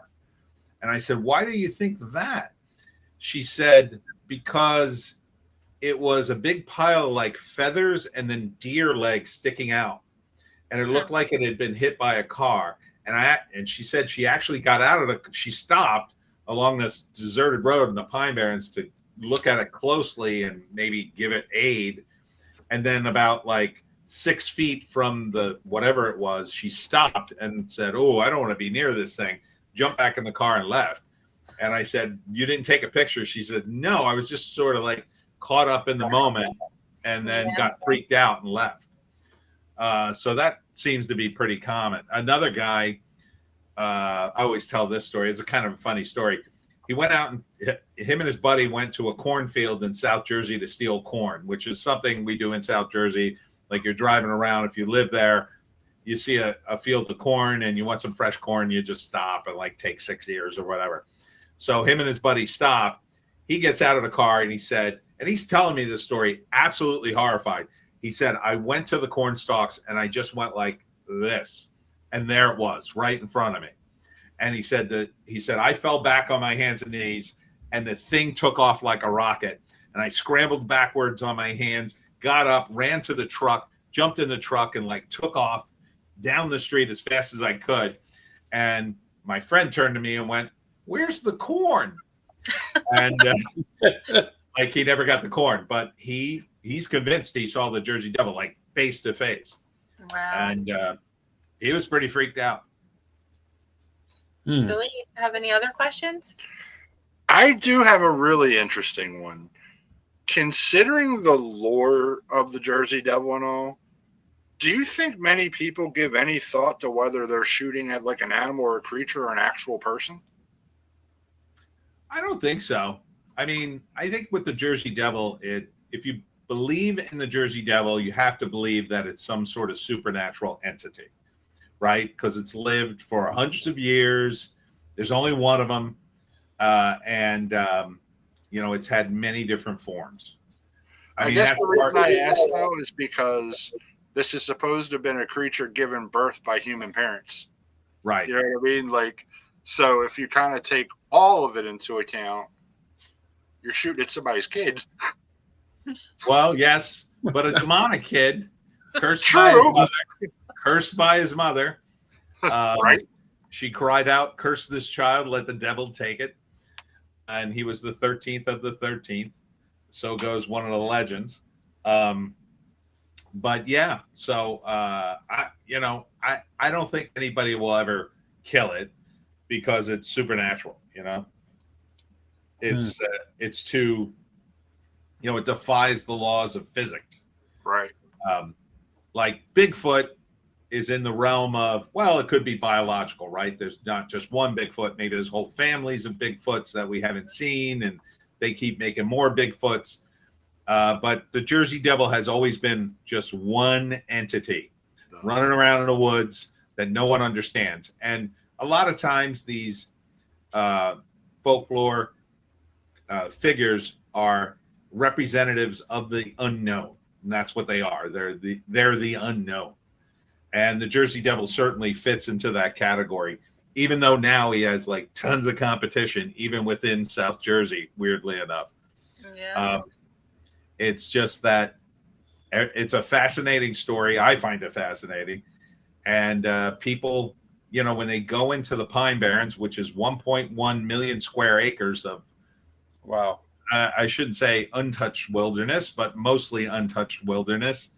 S7: And I said, why do you think that? She said, because it was a big pile of like feathers and then deer legs sticking out. And it looked like it had been hit by a car. And she said she actually got out of she stopped along this deserted road in the Pine Barrens to look at it closely and maybe give it aid. And then about like 6 feet from the whatever it was, she stopped and said, "Oh, I don't want to be near this thing." Jumped back in the car and left. And I said, "You didn't take a picture?" She said, "No, I was just sort of like caught up in the moment and then got freaked out and left." So that seems to be pretty common. Another guy, I always tell this story. It's a kind of a funny story. He went out and him and his buddy went to a cornfield in South Jersey to steal corn, which is something we do in South Jersey. Like you're driving around, if you live there, you see a field of corn and you want some fresh corn, you just stop and like take 6 ears or whatever. So him and his buddy stop. He gets out of the car and he said, and he's telling me this story, absolutely horrified. He said, "I went to the corn stalks and I just went like this. And there it was right in front of me." And he said, "I fell back on my hands and knees and the thing took off like a rocket. And I scrambled backwards on my hands, got up, ran to the truck, jumped in the truck and like took off down the street as fast as I could. And my friend turned to me and went, 'Where's the corn?'" And like he never got the corn, but he's convinced he saw the Jersey Devil like face to face.
S6: Wow.
S7: And he was pretty freaked out.
S6: Billy, have any other questions?
S8: I do have a really interesting one. Considering the lore of the Jersey Devil and all, do you think many people give any thought to whether they're shooting at like an animal or a creature or an actual person?
S7: I don't think so. I mean, I think with the Jersey Devil, if you believe in the Jersey Devil, you have to believe that it's some sort of supernatural entity, right? Because it's lived for hundreds of years. There's only one of them. It's had many different forms.
S8: I guess the reason I asked, though, is because this is supposed to have been a creature given birth by human parents.
S7: Right.
S8: You know what I mean? Like, so if you kind of take all of it into account, you're shooting at somebody's kid.
S7: Well, yes, but a demonic kid cursed by his mother.
S8: Right.
S7: She cried out, "Curse this child, let the devil take it." And he was the 13th of the 13th. So goes one of the legends. But yeah, so I don't think anybody will ever kill it because it's supernatural, It's too, it defies the laws of physics.
S8: Right.
S7: Like Bigfoot is in the realm of, well, it could be biological, right? There's not just one Bigfoot. Maybe there's whole families of Bigfoots that we haven't seen, and they keep making more Bigfoots. But the Jersey Devil has always been just one entity running around in the woods that no one understands. And a lot of times these folklore figures are representatives of the unknown. And that's what they are. They're the unknown. And the Jersey Devil certainly fits into that category, even though now he has like tons of competition, even within South Jersey, weirdly enough.
S6: Yeah.
S7: It's just that it's a fascinating story. I find it fascinating. And people, when they go into the Pine Barrens, which is 1.1 million square acres of,
S5: wow,
S7: I shouldn't say untouched wilderness, but mostly untouched wilderness,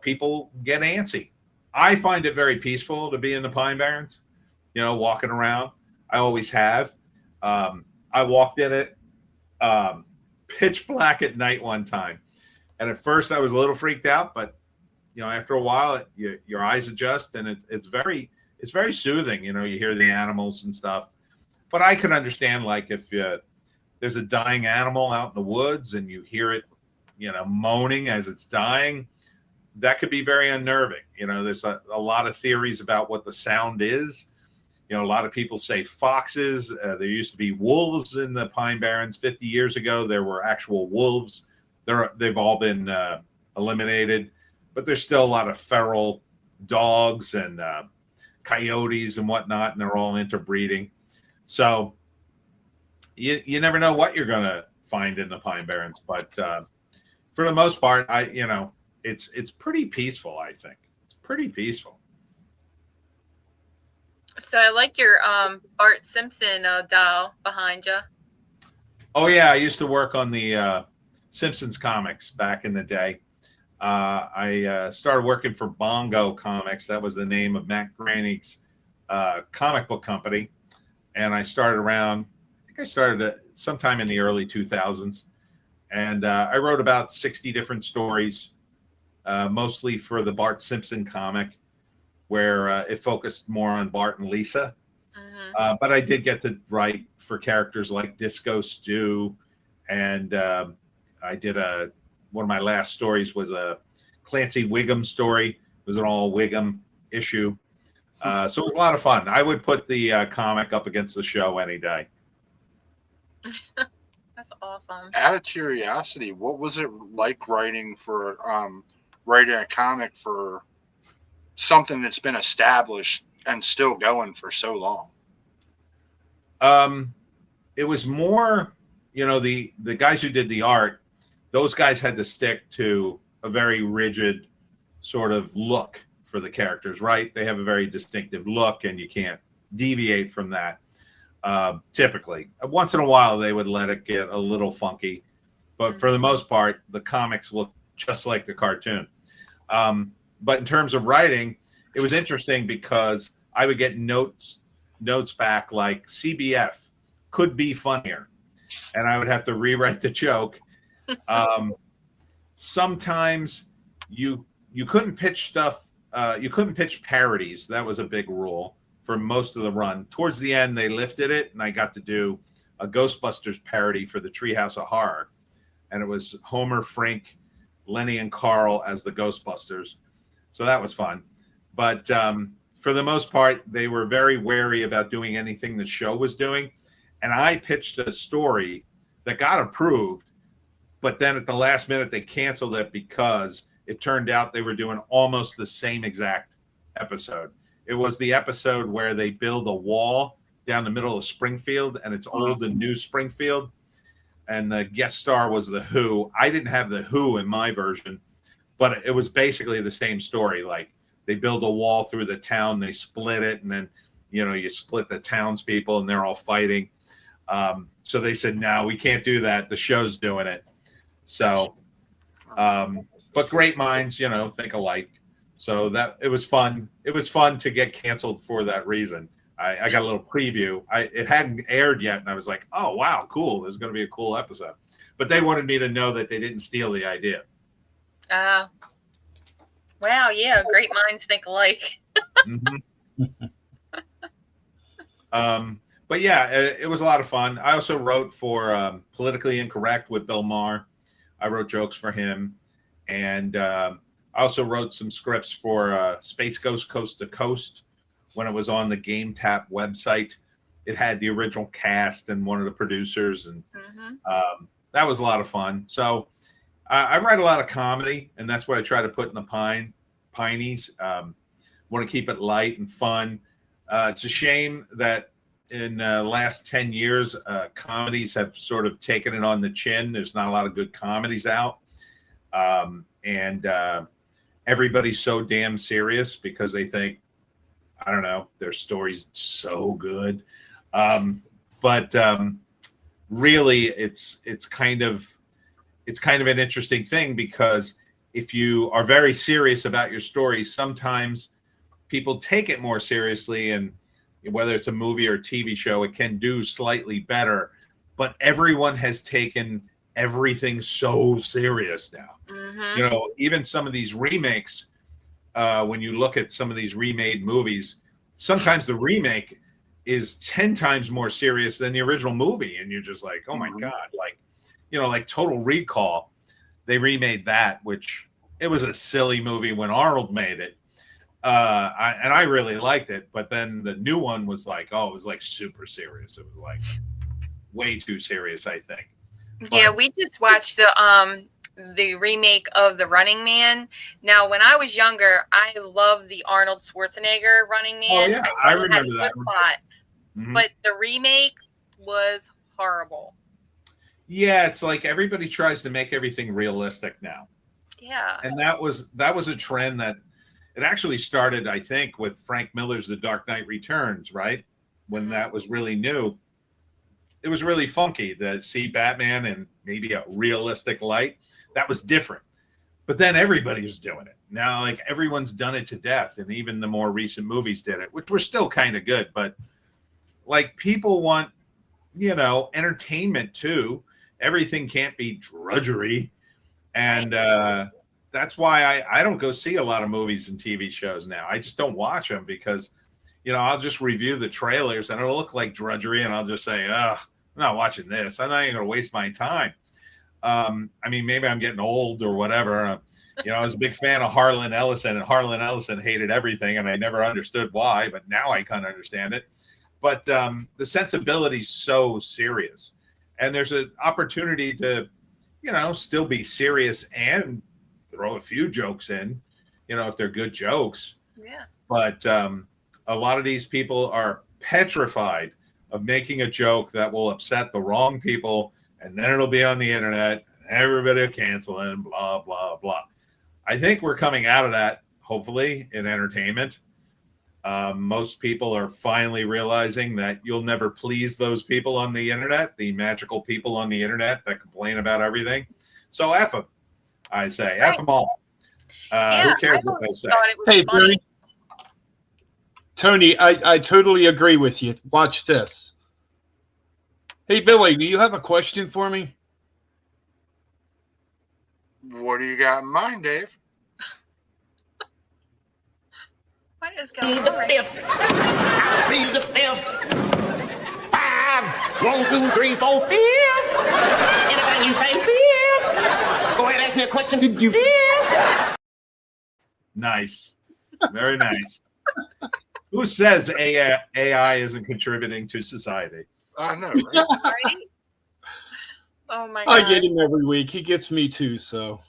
S7: people get antsy. I find it very peaceful to be in the Pine Barrens, walking around. I always have. I walked in it pitch black at night one time. And at first I was a little freaked out, but, after a while, your eyes adjust and it's very soothing. You hear the animals and stuff. But I can understand, like, if there's a dying animal out in the woods and you hear it, moaning as it's dying, that could be very unnerving. There's a lot of theories about what the sound is. A lot of people say foxes. There used to be wolves in the Pine Barrens 50 years ago. There were actual wolves. They've all been eliminated, but there's still a lot of feral dogs and coyotes and whatnot, and they're all interbreeding. So you never know what you're going to find in the Pine Barrens, but for the most part, it's pretty peaceful. I think it's pretty peaceful.
S6: So I like your Bart Simpson doll behind you.
S7: Oh yeah, I used to work on the Simpsons comics back in the day. I started working for Bongo Comics. That was the name of Matt Groening's comic book company, and I started around. I think I started sometime in the early 2000s, and I wrote about 60 different stories, mostly for the Bart Simpson comic, where it focused more on Bart and Lisa.
S6: Mm-hmm.
S7: But I did get to write for characters like Disco Stew, and I did one of my last stories was a Clancy Wiggum story. It was an all Wiggum issue. So it was a lot of fun. I would put the comic up against the show any day.
S6: That's awesome.
S8: Out of curiosity, what was it like writing a comic for something that's been established and still going for so long?
S7: It was more, the guys who did the art, those guys had to stick to a very rigid sort of look for the characters, right? They have a very distinctive look, and you can't deviate from that. Typically, once in a while, they would let it get a little funky, but for the most part, the comics look just like the cartoon. But in terms of writing, it was interesting because I would get notes back like CBF could be funnier, and I would have to rewrite the joke. Sometimes you couldn't pitch stuff. You couldn't pitch parodies. That was a big rule for most of the run. Towards the end, they lifted it, and I got to do a Ghostbusters parody for the Treehouse of Horror, and it was Homer, Frank, Lenny, and Carl as the Ghostbusters. So that was fun. But for the most part, they were very wary about doing anything the show was doing. And I pitched a story that got approved, but then at the last minute, they canceled it because it turned out they were doing almost the same exact episode. It was the episode where they build a wall down the middle of Springfield, and it's old and new Springfield. And the guest star was The Who. I didn't have The Who in my version, but it was basically the same story. Like, they build a wall through the town, they split it, and then, you split the townspeople, and they're all fighting. So they said, no, we can't do that. The show's doing it. So, but great minds, think alike. So it was fun. It was fun to get canceled for that reason. I got a little preview. It hadn't aired yet, and I was like, oh, wow, cool. There's going to be a cool episode. But they wanted me to know that they didn't steal the idea.
S6: Wow, yeah, great minds think alike.
S7: Mm-hmm. But yeah, it was a lot of fun. I also wrote for Politically Incorrect with Bill Maher. I wrote jokes for him. And I also wrote some scripts for Space Ghost Coast to Coast when it was on the Game Tap website. It had the original cast and one of the producers. And that was a lot of fun. So I write a lot of comedy, and that's what I try to put in the Pineys. Want to keep it light and fun. It's a shame that in the last 10 years, comedies have sort of taken it on the chin. There's not a lot of good comedies out. And everybody's so damn serious because they think, I don't know, their story's so good. But really, it's kind of an interesting thing because if you are very serious about your story, sometimes people take it more seriously, and whether it's a movie or a TV show, it can do slightly better. But everyone has taken everything so serious now. Even some of these remakes, when you look at some of these remade movies, sometimes the remake is 10 times more serious than the original movie, and you're just like, oh my god, like Total Recall, they remade that, which it was a silly movie when Arnold made it, and I really liked it, but then the new one was like, it was like super serious. It was like way too serious, I think.
S6: Yeah, we just watched the remake of The Running Man. Now, when I was younger, I loved the Arnold Schwarzenegger Running Man.
S7: Oh yeah, I remember that.
S6: But the remake was horrible.
S7: Yeah, it's like everybody tries to make everything realistic now.
S6: Yeah.
S7: And that was a trend that It actually started, I think, with Frank Miller's The Dark Knight Returns, right? When that was really new. It was really funky to see Batman in maybe a realistic light. That was different. But then everybody was doing it. Now, like, everyone's done it to death, and even the more recent movies did it, which were still kind of good. But, like, people want, you know, entertainment too. Everything can't be drudgery. And that's why I don't go see a lot of movies and TV shows now. I just don't watch them because, you know, I'll just review the trailers and it'll look like drudgery, and I'll just say, ugh, I'm not watching this. I'm not even going to waste my time. I mean, maybe I'm getting old or whatever. You know, I was a big fan of Harlan Ellison, and Harlan Ellison hated everything, and I never understood why, but now I kind of understand it. But the sensibility's so serious, and there's an opportunity to, you know, still be serious and throw a few jokes in, you know, if they're good jokes.
S6: Yeah.
S7: But a lot of these people are petrified of making a joke that will upset the wrong people, and then it'll be on the internet, and everybody will cancel it, and blah, blah, blah. I think we're coming out of that, hopefully, in entertainment. Most people are finally realizing that you'll never please those people on the internet, the magical people on the internet that complain about everything. So F them, I say. F them all. Who cares what they say?
S5: Hey, Tony, I totally agree with you. Watch this. Hey, Billy, do you have a question for me?
S8: What do you got in mind, Dave?
S6: What is going on?
S9: I'll be the fifth. 5, 1, 2, 3, 4, 5. Anything you say, 5. Go ahead, ask me a question. Did you?
S7: Nice. Very nice. Who says AI isn't contributing to society?
S8: I know, right?
S6: Right? Oh my God.
S5: I get him every week. He gets me too, so.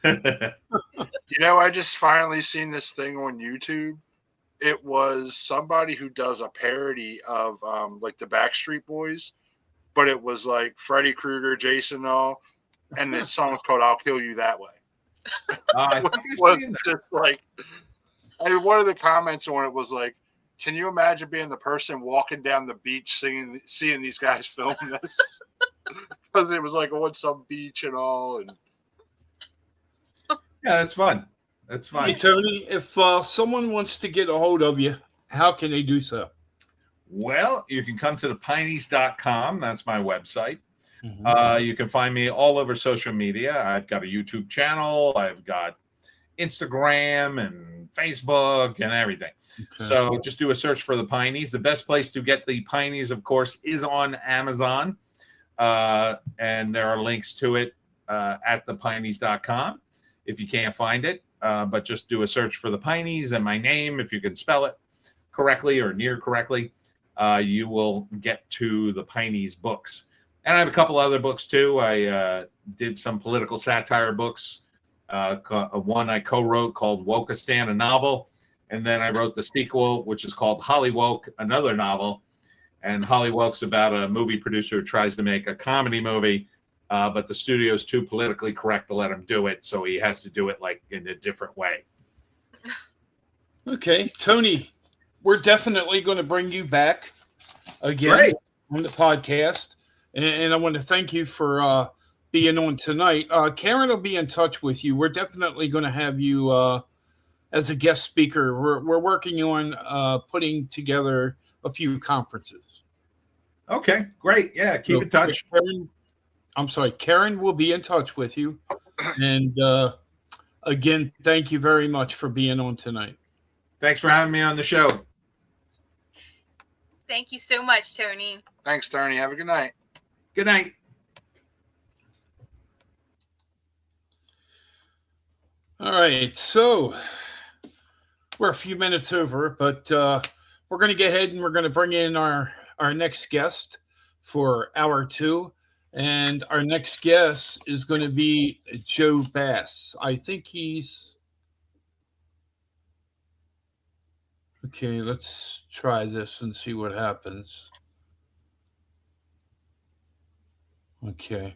S8: You know, I just finally seen this thing on YouTube. It was somebody who does a parody of like the Backstreet Boys, but it was like Freddy Krueger, Jason, and all, and the song's called "I'll Kill You That Way."
S7: I think
S8: Was
S7: I've seen that.
S8: just like, I mean, one of the comments on it was like, "Can you imagine being the person walking down the beach seeing these guys film this?" Because it was like on some beach and all, and
S7: Yeah, that's fun. That's fun.
S5: Hey, Tony, if someone wants to get a hold of you, how can they do so?
S7: Well, you can come to thepineys.com. That's my website.
S5: Mm-hmm.
S7: You can find me all over social media. I've got a YouTube channel. I've got Instagram and Facebook and everything.
S5: Okay.
S7: So just do a search for the Pineys. The best place to get the Pineys, of course, is on Amazon. And there are links to it at thepineys.com if you can't find it. But just do a search for the Pineys and my name. If you can spell it correctly or near correctly, you will get to the Pineys books. And I have a couple other books too. I did some political satire books. One I co-wrote called Wokeistan, a novel. And then I wrote the sequel, which is called Hollywoke, another novel. And Hollywoke's about a movie producer who tries to make a comedy movie, but the studio's too politically correct to let him do it. So he has to do it like in a different way.
S5: Okay, Tony, we're definitely going to bring you back again
S7: Great.
S5: on the podcast. And I want to thank you for being on tonight. Karen will be in touch with you. We're definitely going to have you as a guest speaker. We're working on putting together a few conferences.
S7: Okay, great. Yeah, keep in touch.
S5: Karen will be in touch with you. And again, thank you very much for being on tonight.
S7: Thanks for having me on the show.
S6: Thank you so much, Tony.
S8: thanks, Tony. Have a good night.
S7: Good night.
S5: All right, so we're a few minutes over, but we're going to go ahead and we're going to bring in our next guest for hour 2. And our next guest is going to be Joe Bass. I think he's... Okay, let's try this and see what happens. Okay.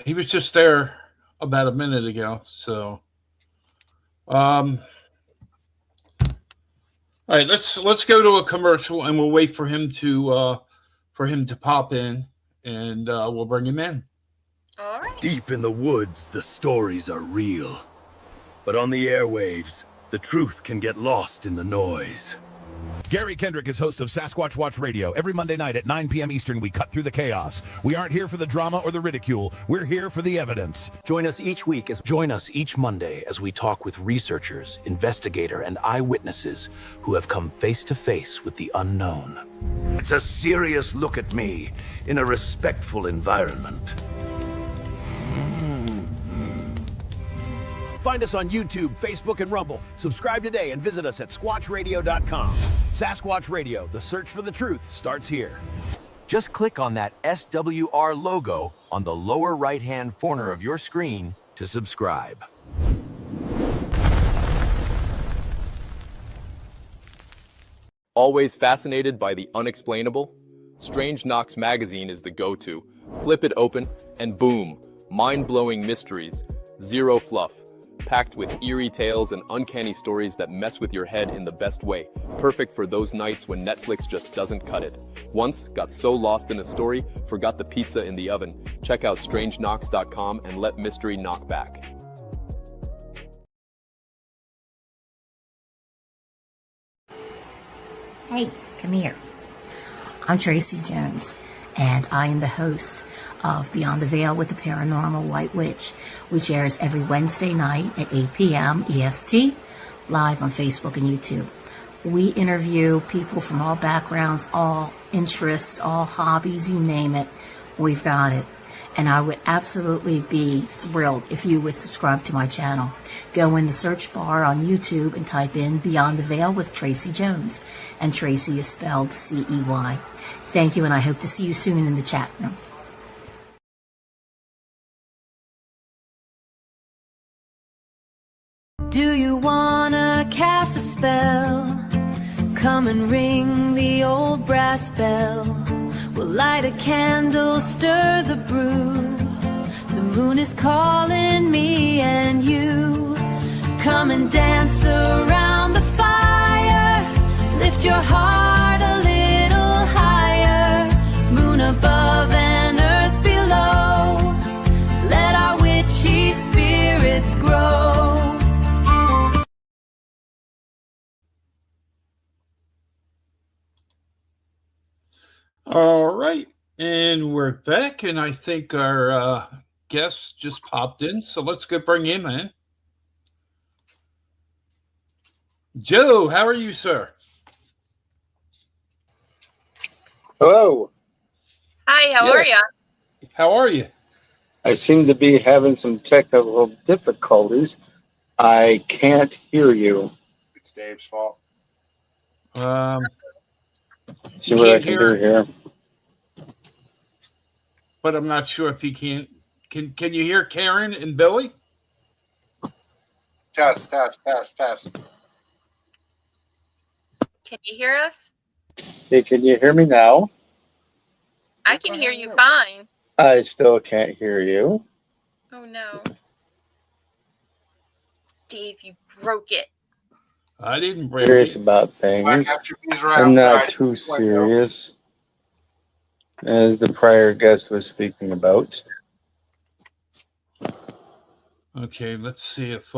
S5: He was just there about a minute ago, so All right, let's go to a commercial, and we'll wait for him to pop in, and we'll bring him in.
S6: All right.
S10: Deep in the woods, the stories are real. But on the airwaves, the truth can get lost in the noise.
S11: Gary Kendrick is host of Sasquatch Watch Radio. Every Monday night at 9 p.m. Eastern, we cut through the chaos. We aren't here for the drama or the ridicule. We're here for the evidence.
S12: Join us each Monday as we talk with researchers, investigators, and eyewitnesses who have come face to face with the unknown.
S10: It's a serious look at me in a respectful environment.
S11: Find us on YouTube, Facebook, and Rumble. Subscribe today and visit us at squatchradio.com. Sasquatch Radio, the search for the truth starts here.
S12: Just click on that SWR logo on the lower right-hand corner of your screen to subscribe.
S13: Always fascinated by the unexplainable? Strange Knocks magazine is the go-to. Flip it open, and boom, mind-blowing mysteries, zero fluff, packed with eerie tales and uncanny stories that mess with your head in the best way. Perfect for those nights when Netflix just doesn't cut it. Once got so lost in a story, forgot the pizza in the oven. Check out strangenocks.com and let mystery knock back.
S14: Hey, come here. I'm Tracy Jones, and I am the host of Beyond the Veil with the Paranormal White Witch, which airs every Wednesday night at 8 p.m. EST, live on Facebook and YouTube. We interview people from all backgrounds, all interests, all hobbies, you name it, we've got it. And I would absolutely be thrilled if you would subscribe to my channel. Go in the search bar on YouTube and type in Beyond the Veil with Tracy Jones. And Tracy is spelled C-E-Y. Thank you, and I hope to see you soon in the chat room.
S15: Do you wanna cast a spell? Come and ring the old brass bell. We'll light a candle, stir the brew. The moon is calling me and you. Come and dance around the fire. Lift your heart a little higher. Moon above and earth below. Let our witchy spirits grow.
S5: All right, and we're back, and I think our guest just popped in, so let's go bring him in. Joe, how are you, sir?
S16: Hello.
S6: Hi, how are you?
S5: How are you?
S16: I seem to be having some technical difficulties. I can't hear you.
S8: It's Dave's fault.
S16: See what I can do here.
S5: But I'm not sure if he can't. Can you hear Karen and Billy?
S8: Test.
S6: Can you hear us?
S16: Hey, can you hear me now?
S6: I can hear you fine.
S16: I still can't hear you.
S6: Oh no. Dave, you broke it.
S5: I didn't break
S16: Serious
S5: it.
S16: about things. I'm not too serious, as the prior guest was speaking about.
S5: Okay, let's see if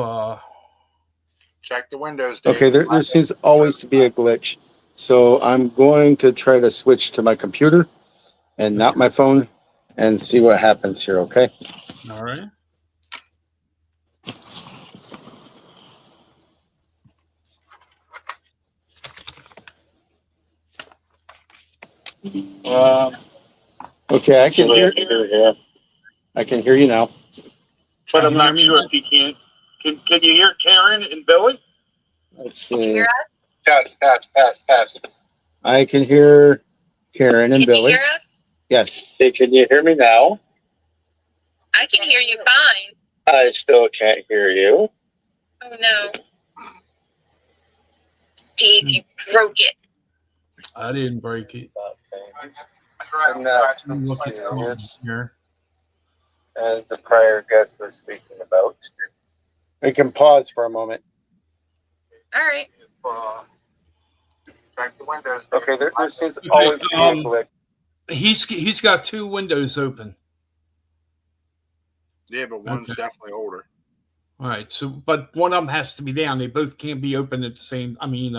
S8: Check the windows, Dave.
S16: Okay, there seems always to be a glitch, so I'm going to try to switch to my computer and not my phone and see what happens here, okay?
S5: all right.
S16: Okay, I can hear you. I can hear you now.
S5: But I'm not sure if he can't. Can you hear Karen and Billy?
S16: Let's
S6: Can you
S16: see.
S6: hear us?
S8: Test.
S16: I can hear Karen and
S6: Can you
S16: Billy.
S6: hear us?
S16: Yes. Hey, can you hear me now?
S6: I can hear you fine.
S16: I still can't hear you.
S6: Oh no. Dave, you broke it.
S5: I didn't break it.
S16: I'm not too
S5: Look at
S16: serious,
S5: here.
S16: as the prior guest was speaking about. We can pause for a moment.
S6: All right.
S16: Okay, there seems
S5: Okay,
S16: always to be a glitch.
S5: He's got two windows open.
S8: Yeah, but one's definitely older.
S5: All right, so but one of them has to be down. They both can't be open at the same. I mean,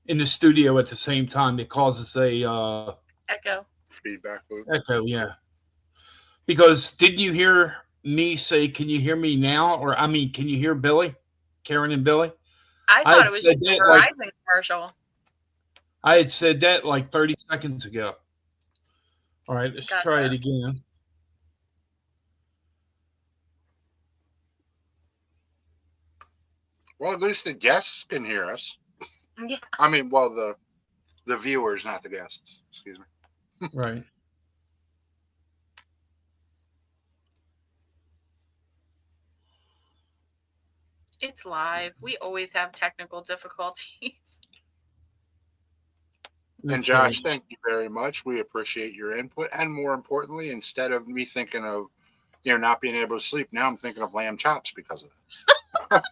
S5: in the studio at the same time. It causes a
S6: echo.
S8: Feedback loop.
S5: Echo, yeah. Because didn't you hear me say, "Can you hear me now?" Or I mean, can you hear Billy, Karen, and Billy?
S6: I thought it was just a Verizon commercial.
S5: I had said that like 30 seconds ago. All right, let's try it again.
S8: Well, at least the guests can hear us.
S6: Yeah.
S8: I mean, well, the viewers, not the guests. Excuse me.
S5: Right.
S6: It's live. We always have technical difficulties.
S8: And Josh, thank you very much. We appreciate your input. And more importantly, instead of me thinking of, not being able to sleep, now I'm thinking of lamb chops because of that.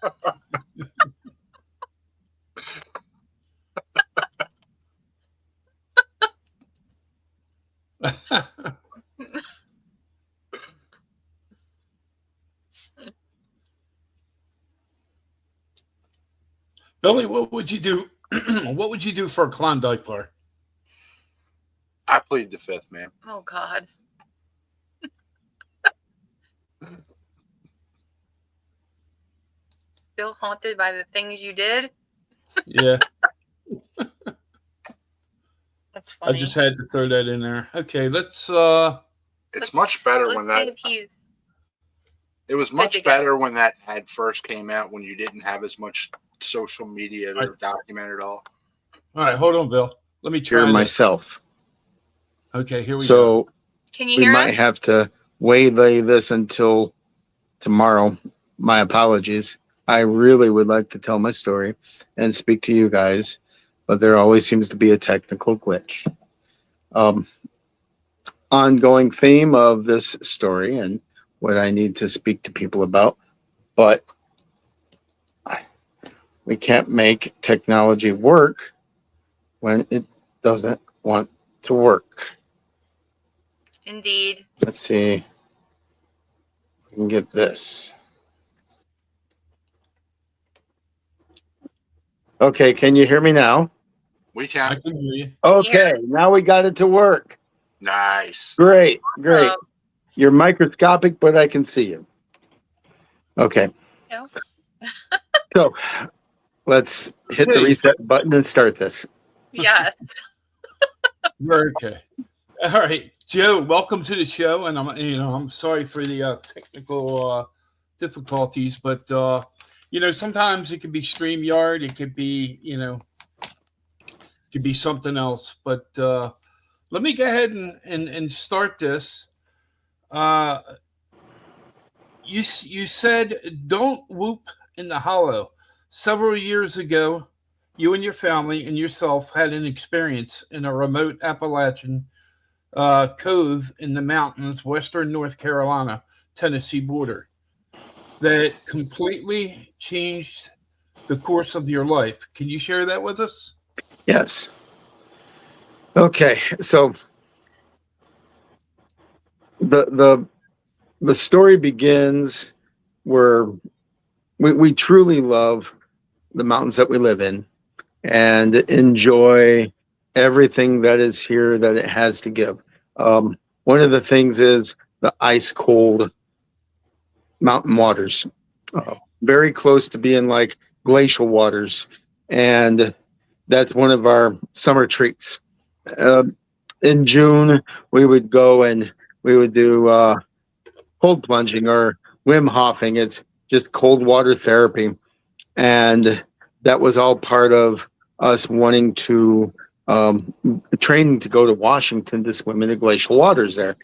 S5: Billy, what would you do? What would you do for a Klondike bar?
S8: I plead the fifth, man.
S6: Oh, God. Still haunted by the things you did?
S5: Yeah.
S6: That's funny.
S5: I just had to throw that in there. Okay, let's
S8: It's much better when that. It was much better when that ad first came out, when you didn't have as much social media to document it all.
S5: All right, hold on, Bill. Let me try
S16: Hear myself.
S5: Okay, here we go.
S16: So
S6: can you
S16: we
S6: hear
S16: might
S6: us?
S16: have to waylay this until tomorrow. My apologies. I really would like to tell my story and speak to you guys, but there always seems to be a technical glitch. Ongoing theme of this story and what I need to speak to people about, but we can't make technology work when it doesn't want to work.
S6: Indeed.
S16: Let's see if we can get this. Okay, can you hear me now?
S8: We can.
S5: I can hear you.
S16: Okay, now we got it to work.
S8: Nice.
S16: Great, great. You're microscopic, but I can see you. Okay.
S6: No.
S16: So let's hit the reset button and start this.
S6: Yes.
S5: We're okay. All right, Joe, welcome to the show. And I'm sorry for the technical difficulties, but sometimes it could be StreamYard, it could be, could be something else. But let me go ahead and start this. You said don't whoop in the hollow. Several years ago, you and your family and yourself had an experience in a remote Appalachian cove in the mountains, western North Carolina, Tennessee border, that completely changed the course of your life. Can you share that with us?
S16: Yes. Okay, so the story begins where we truly love the mountains that we live in and enjoy everything that is here that it has to give. One of the things is the ice cold mountain waters, very close to being like glacial waters, and that's one of our summer treats. In June, we would go and we would do cold plunging or Wim Hofing. It's just cold water therapy. And that was all part of us wanting to training to go to Washington to swim in the glacial waters there.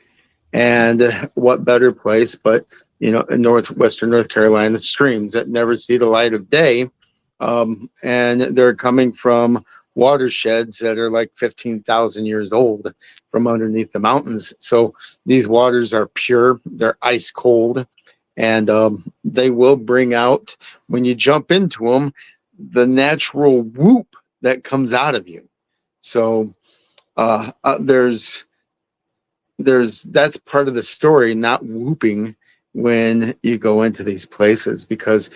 S16: And what better place but, in northwestern North Carolina, streams that never see the light of day. And they're coming from watersheds that are like 15,000 years old from underneath the mountains. So these waters are pure, they're ice cold, and they will bring out, when you jump into them, the natural whoop that comes out of you. So there's that's part of the story, not whooping when you go into these places, because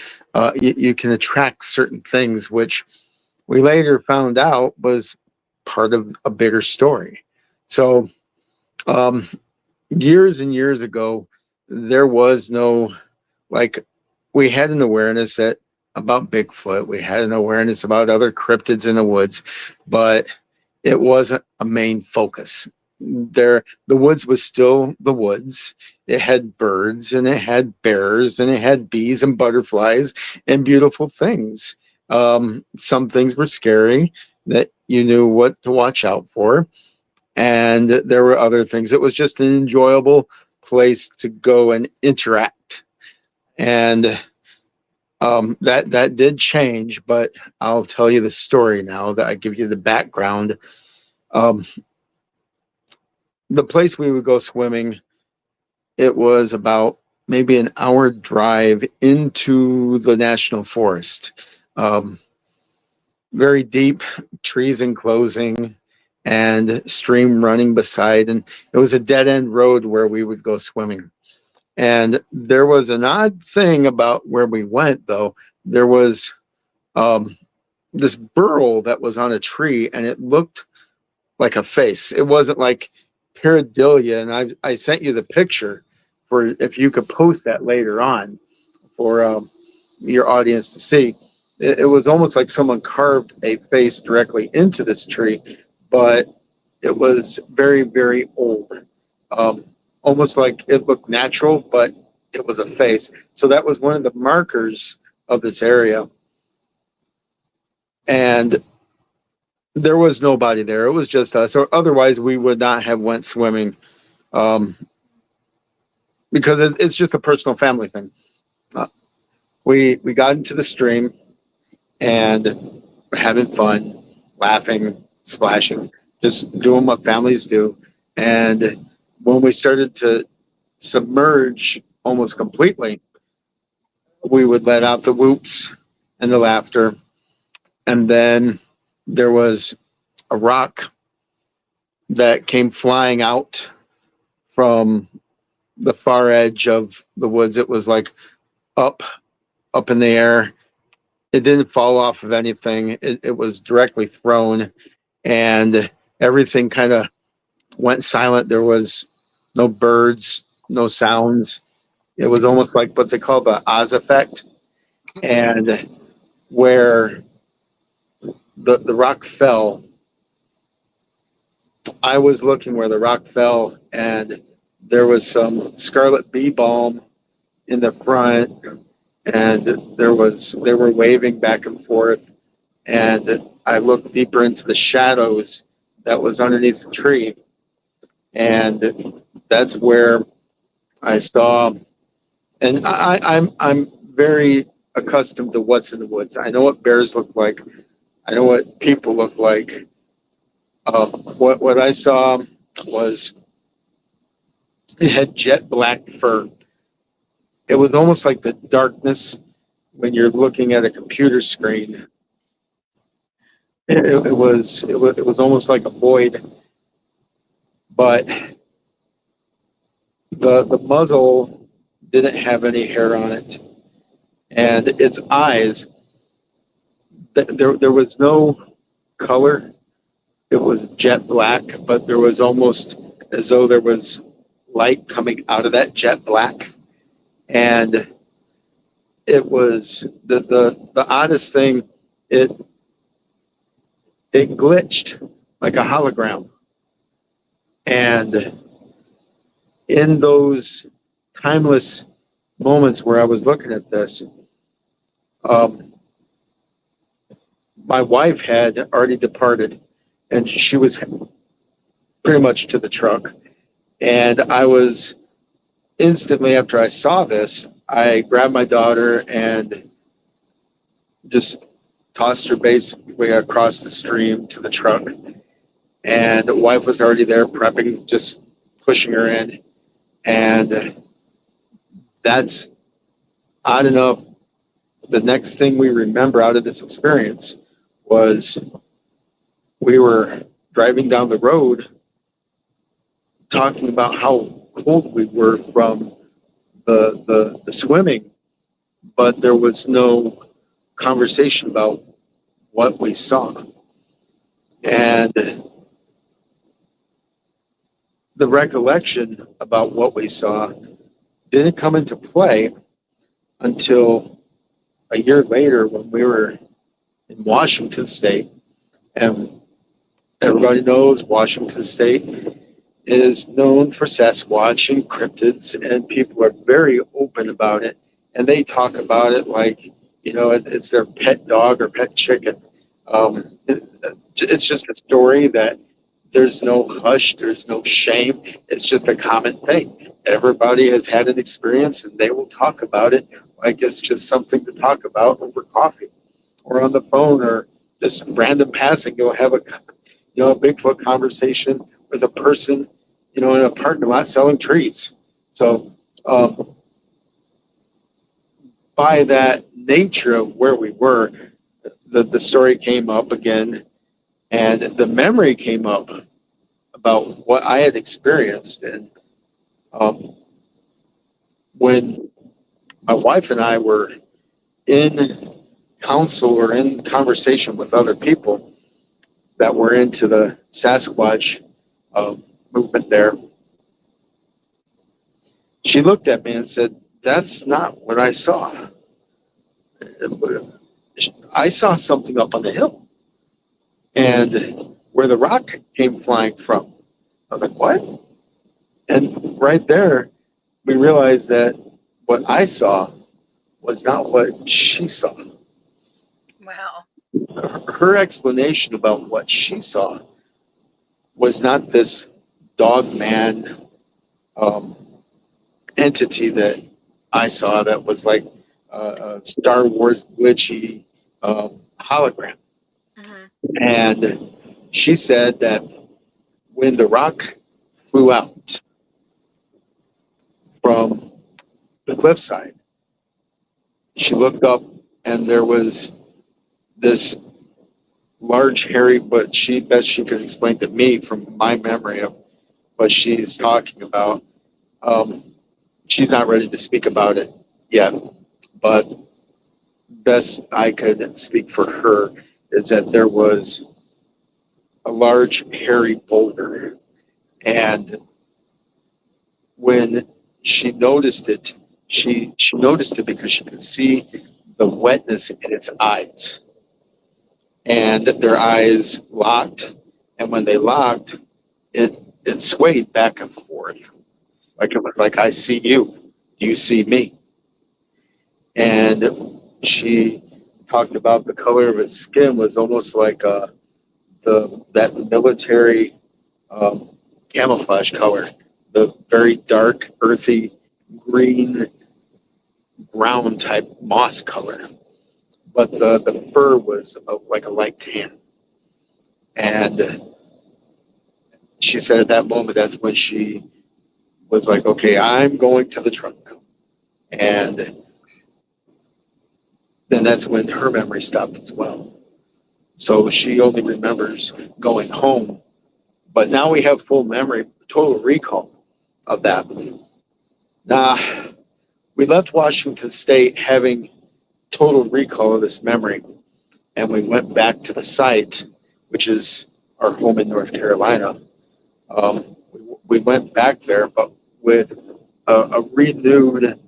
S16: you can attract certain things, which we later found out was part of a bigger story. So years and years ago, there was no, like, we had an awareness about Bigfoot. We had an awareness about other cryptids in the woods, but it wasn't a main focus. The woods was still the woods. It had birds and it had bears and it had bees and butterflies and beautiful things. Some things were scary that you knew what to watch out for, and there were other things. It was just an enjoyable place to go and interact. And that did change, but I'll tell you the story now that I give you the background. The place we would go swimming, it was about maybe an hour drive into the national forest. Very deep, trees enclosing, and stream running beside. And it was a dead end road where we would go swimming. And there was an odd thing about where we went, though. There was this burl that was on a tree, and it looked like a face. It wasn't like pareidolia, and I sent you the picture for if you could post that later on for your audience to see. It was almost like someone carved a face directly into this tree, but it was very, very old. Almost like it looked natural, but it was a face. So that was one of the markers of this area. And there was nobody there. It was just us, or otherwise we would not have went swimming, because it's just a personal family thing. We got into the stream and having fun, laughing, splashing, just doing what families do. And when we started to submerge almost completely, we would let out the whoops and the laughter. And then there was a rock that came flying out from the far edge of the woods. It was like up in the air. It didn't fall off of anything. It was directly thrown, and everything kind of went silent. There was no birds, no sounds. It was almost like what they call the Oz effect. And where the rock fell, I was looking where the rock fell, and there was some scarlet bee balm in the front, and they were waving back and forth. And I looked deeper into the shadows that was underneath the tree, and that's where I saw. And I'm very accustomed to what's in the woods. I know what bears look like. I know what people look like. What I saw was it had jet black fur. It was almost like the darkness when you're looking at a computer screen. It was almost like a void, but the muzzle didn't have any hair on it, and its eyes, there was no color. It was jet black, but there was almost as though there was light coming out of that jet black. And it was the oddest thing. It glitched like a hologram. And in those timeless moments where I was looking at this, my wife had already departed, and she was pretty much to the truck. And I was instantly, after I saw this, I grabbed my daughter and just tossed her basically across the stream to the truck. And the wife was already there prepping, just pushing her in. And that's odd enough. the next thing we remember out of this experience was we were driving down the road talking about how cold we were from the swimming, but there was no conversation about what we saw. And the recollection about what we saw didn't come into play until a year later when we were in Washington State. And everybody knows Washington State is known for Sasquatch and cryptids, and people are very open about it. And they talk about it like, you know, it's their pet dog or pet chicken. It's just a story that there's no hush, there's no shame. It's just a common thing. Everybody has had an experience, and they will talk about it like it's just something to talk about over coffee or on the phone or just random passing. You'll have a Bigfoot conversation with a person, in a parking lot selling trees. So by that nature of where we were, the story came up again, and the memory came up about what I had experienced. And when my wife and I were in counsel or in conversation with other people that were into the Sasquatch movement there, she looked at me and said, "That's not what I saw. I saw something up on the hill, and where the rock came flying from." I was like, "What?" And right there, we realized that what I saw was not what she saw.
S6: Wow.
S16: Her explanation about what she saw was not this dog man entity that I saw that was like a Star Wars glitchy hologram. And she said that when the rock flew out from the cliffside, she looked up and there was this large, hairy, but best she could explain to me from my memory of what she's talking about. She's not ready to speak about it yet, but best I could speak for her is that there was a large, hairy boulder, and when she noticed it, she noticed it because she could see the wetness in its eyes, and their eyes locked, and when they locked, it swayed back and forth, like it was like, I see you, you see me. And she talked about the color of its skin was almost like that military camouflage color, the very dark, earthy, green, brown type moss color. But the fur was like a light tan. And she said at that moment, that's when she was like, okay, I'm going to the truck. And then that's when her memory stopped as well. So she only remembers going home. But now we have full memory, total recall of that. Now, we left Washington State having total recall of this memory, and we went back to the site, which is our home in North Carolina. We went back there, but with a renewed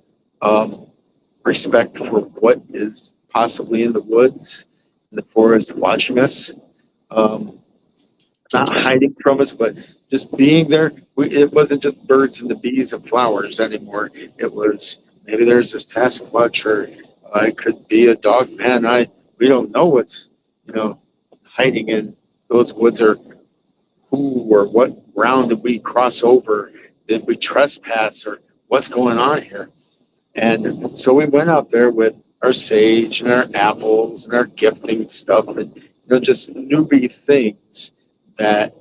S16: respect for what is possibly in the woods, in the forest, watching us, not hiding from us, but just being there. It wasn't just birds and the bees and flowers anymore. It was maybe there's a Sasquatch, or it could be a dog man. We don't know what's hiding in those woods, or who or what ground did we cross over? Did we trespass, or what's going on here? And so we went out there with our sage and our apples and our gifting stuff, and just newbie things that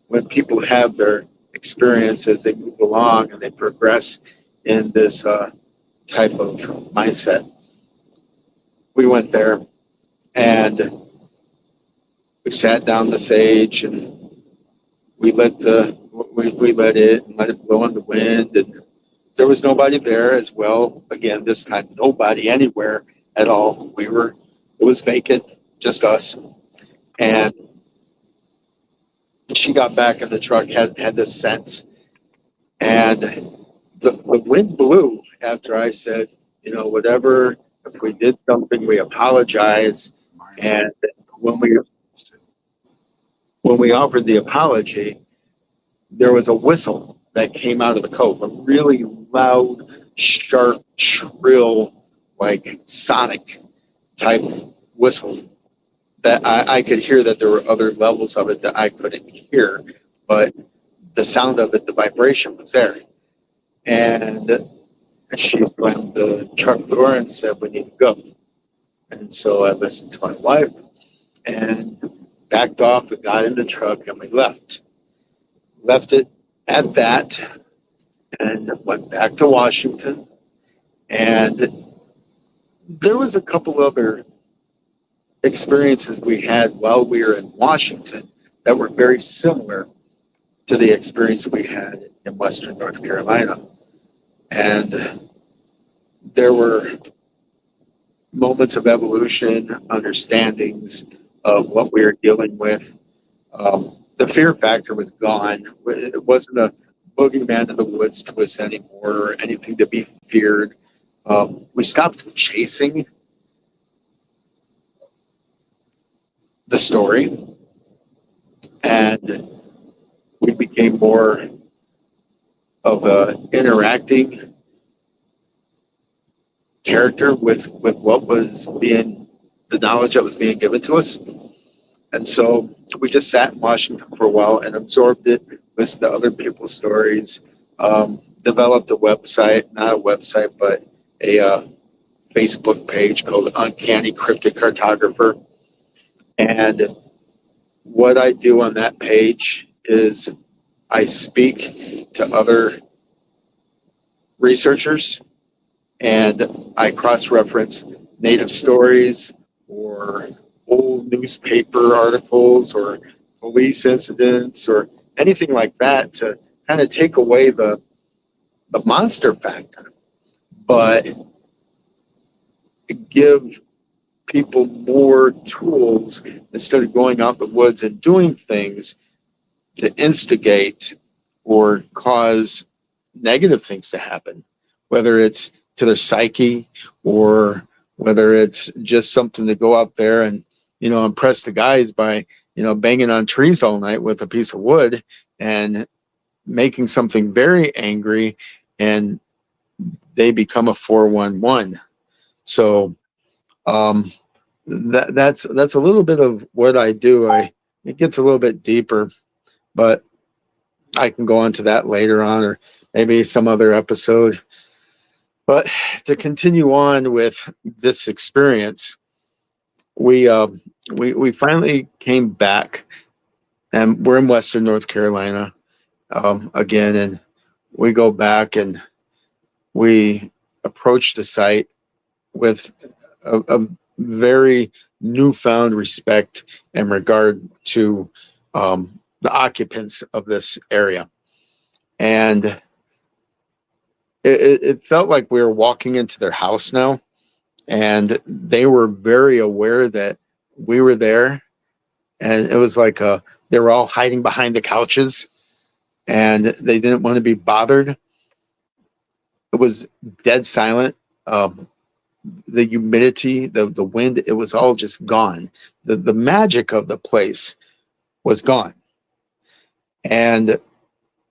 S16: when people have their experiences, they move along and they progress in this type of mindset. we went there and we sat down the sage and we let it and let it blow in the wind, and there was nobody there as well. Again, this time nobody anywhere at all. It was vacant, just us. And she got back in the truck, had this sense, and the wind blew after I said, whatever, if we did something, we apologize. And when we offered the apology, there was a whistle that came out of the cove, a really loud, sharp, shrill, like sonic type whistle that I could hear. That there were other levels of it that I couldn't hear, but the sound of it, the vibration was there. And she slammed the truck door and said, "We need to go." And so I listened to my wife and backed off and got in the truck, and we left it at that, and went back to Washington. And there was a couple other experiences we had while we were in Washington that were very similar to the experience we had in Western North Carolina. And there were moments of evolution, understandings of what we were dealing with. The fear factor was gone. It wasn't a boogeyman in the woods to us anymore, or anything to be feared. We stopped chasing the story, and we became more of an interacting character with what was the knowledge that was being given to us. And so we just sat in Washington for a while and absorbed it, listened to other people's stories, developed a website, not a website, but a Facebook page called Uncanny Cryptid Cartographer. And what I do on that page is I speak to other researchers and I cross-reference native stories or old newspaper articles or police incidents or anything like that to kind of take away the monster factor, but give people more tools instead of going out the woods and doing things to instigate or cause negative things to happen, whether it's to their psyche or whether it's just something to go out there and, impress the guys by, banging on trees all night with a piece of wood and making something very angry, and they become a 411. So that's a little bit of what I do. It gets a little bit deeper, but I can go into that later on, or maybe some other episode. But to continue on with this experience, we finally came back, and we're in Western North Carolina again, and we go back and we approach the site with a very newfound respect and regard to the occupants of this area. And it felt like we were walking into their house now, and they were very aware that we were there. And it was like they were all hiding behind the couches, and they didn't want to be bothered. It was dead silent. The humidity, the wind, it was all just gone. The magic of the place was gone. And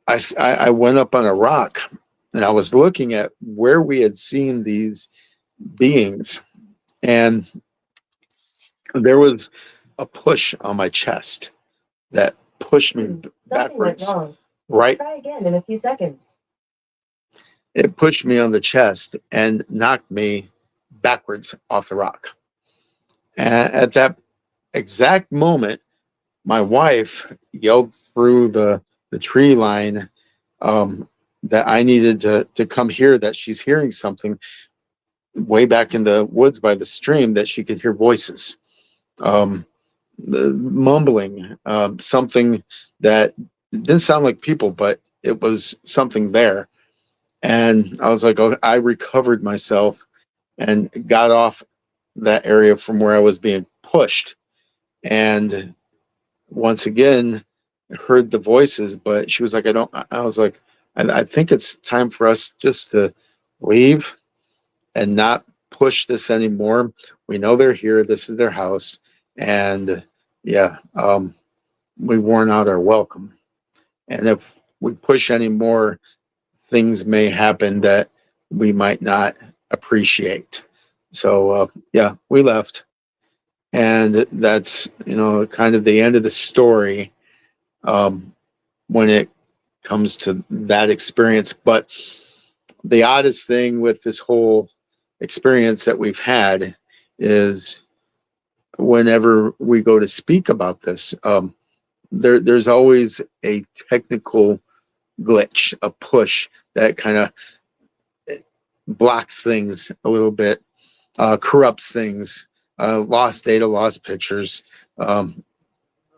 S16: I went up on a rock, and I was looking at where we had seen these beings, and there was a push on my chest that pushed me backwards. Right.
S17: Try again in a few seconds.
S16: It pushed me on the chest and knocked me backwards off the rock. And at that exact moment, my wife yelled through the tree line that I needed to come here, that she's hearing something. way back in the woods by the stream that she could hear voices, the mumbling, something that didn't sound like people, but it was something there. And I was like, oh, I recovered myself and got off that area from where I was being pushed. And once again, heard the voices, but she was like, I was like, I think it's time for us just to leave and not push this anymore. We know they're here. This is their house. And yeah, we worn out our welcome. And if we push any more, things may happen that we might not appreciate. So yeah, we left. And that's, kind of the end of the story when it comes to that experience. But the oddest thing with this whole experience that we've had is whenever we go to speak about this, there's always a technical glitch, a push that kind of blocks things a little bit, corrupts things, lost data, lost pictures.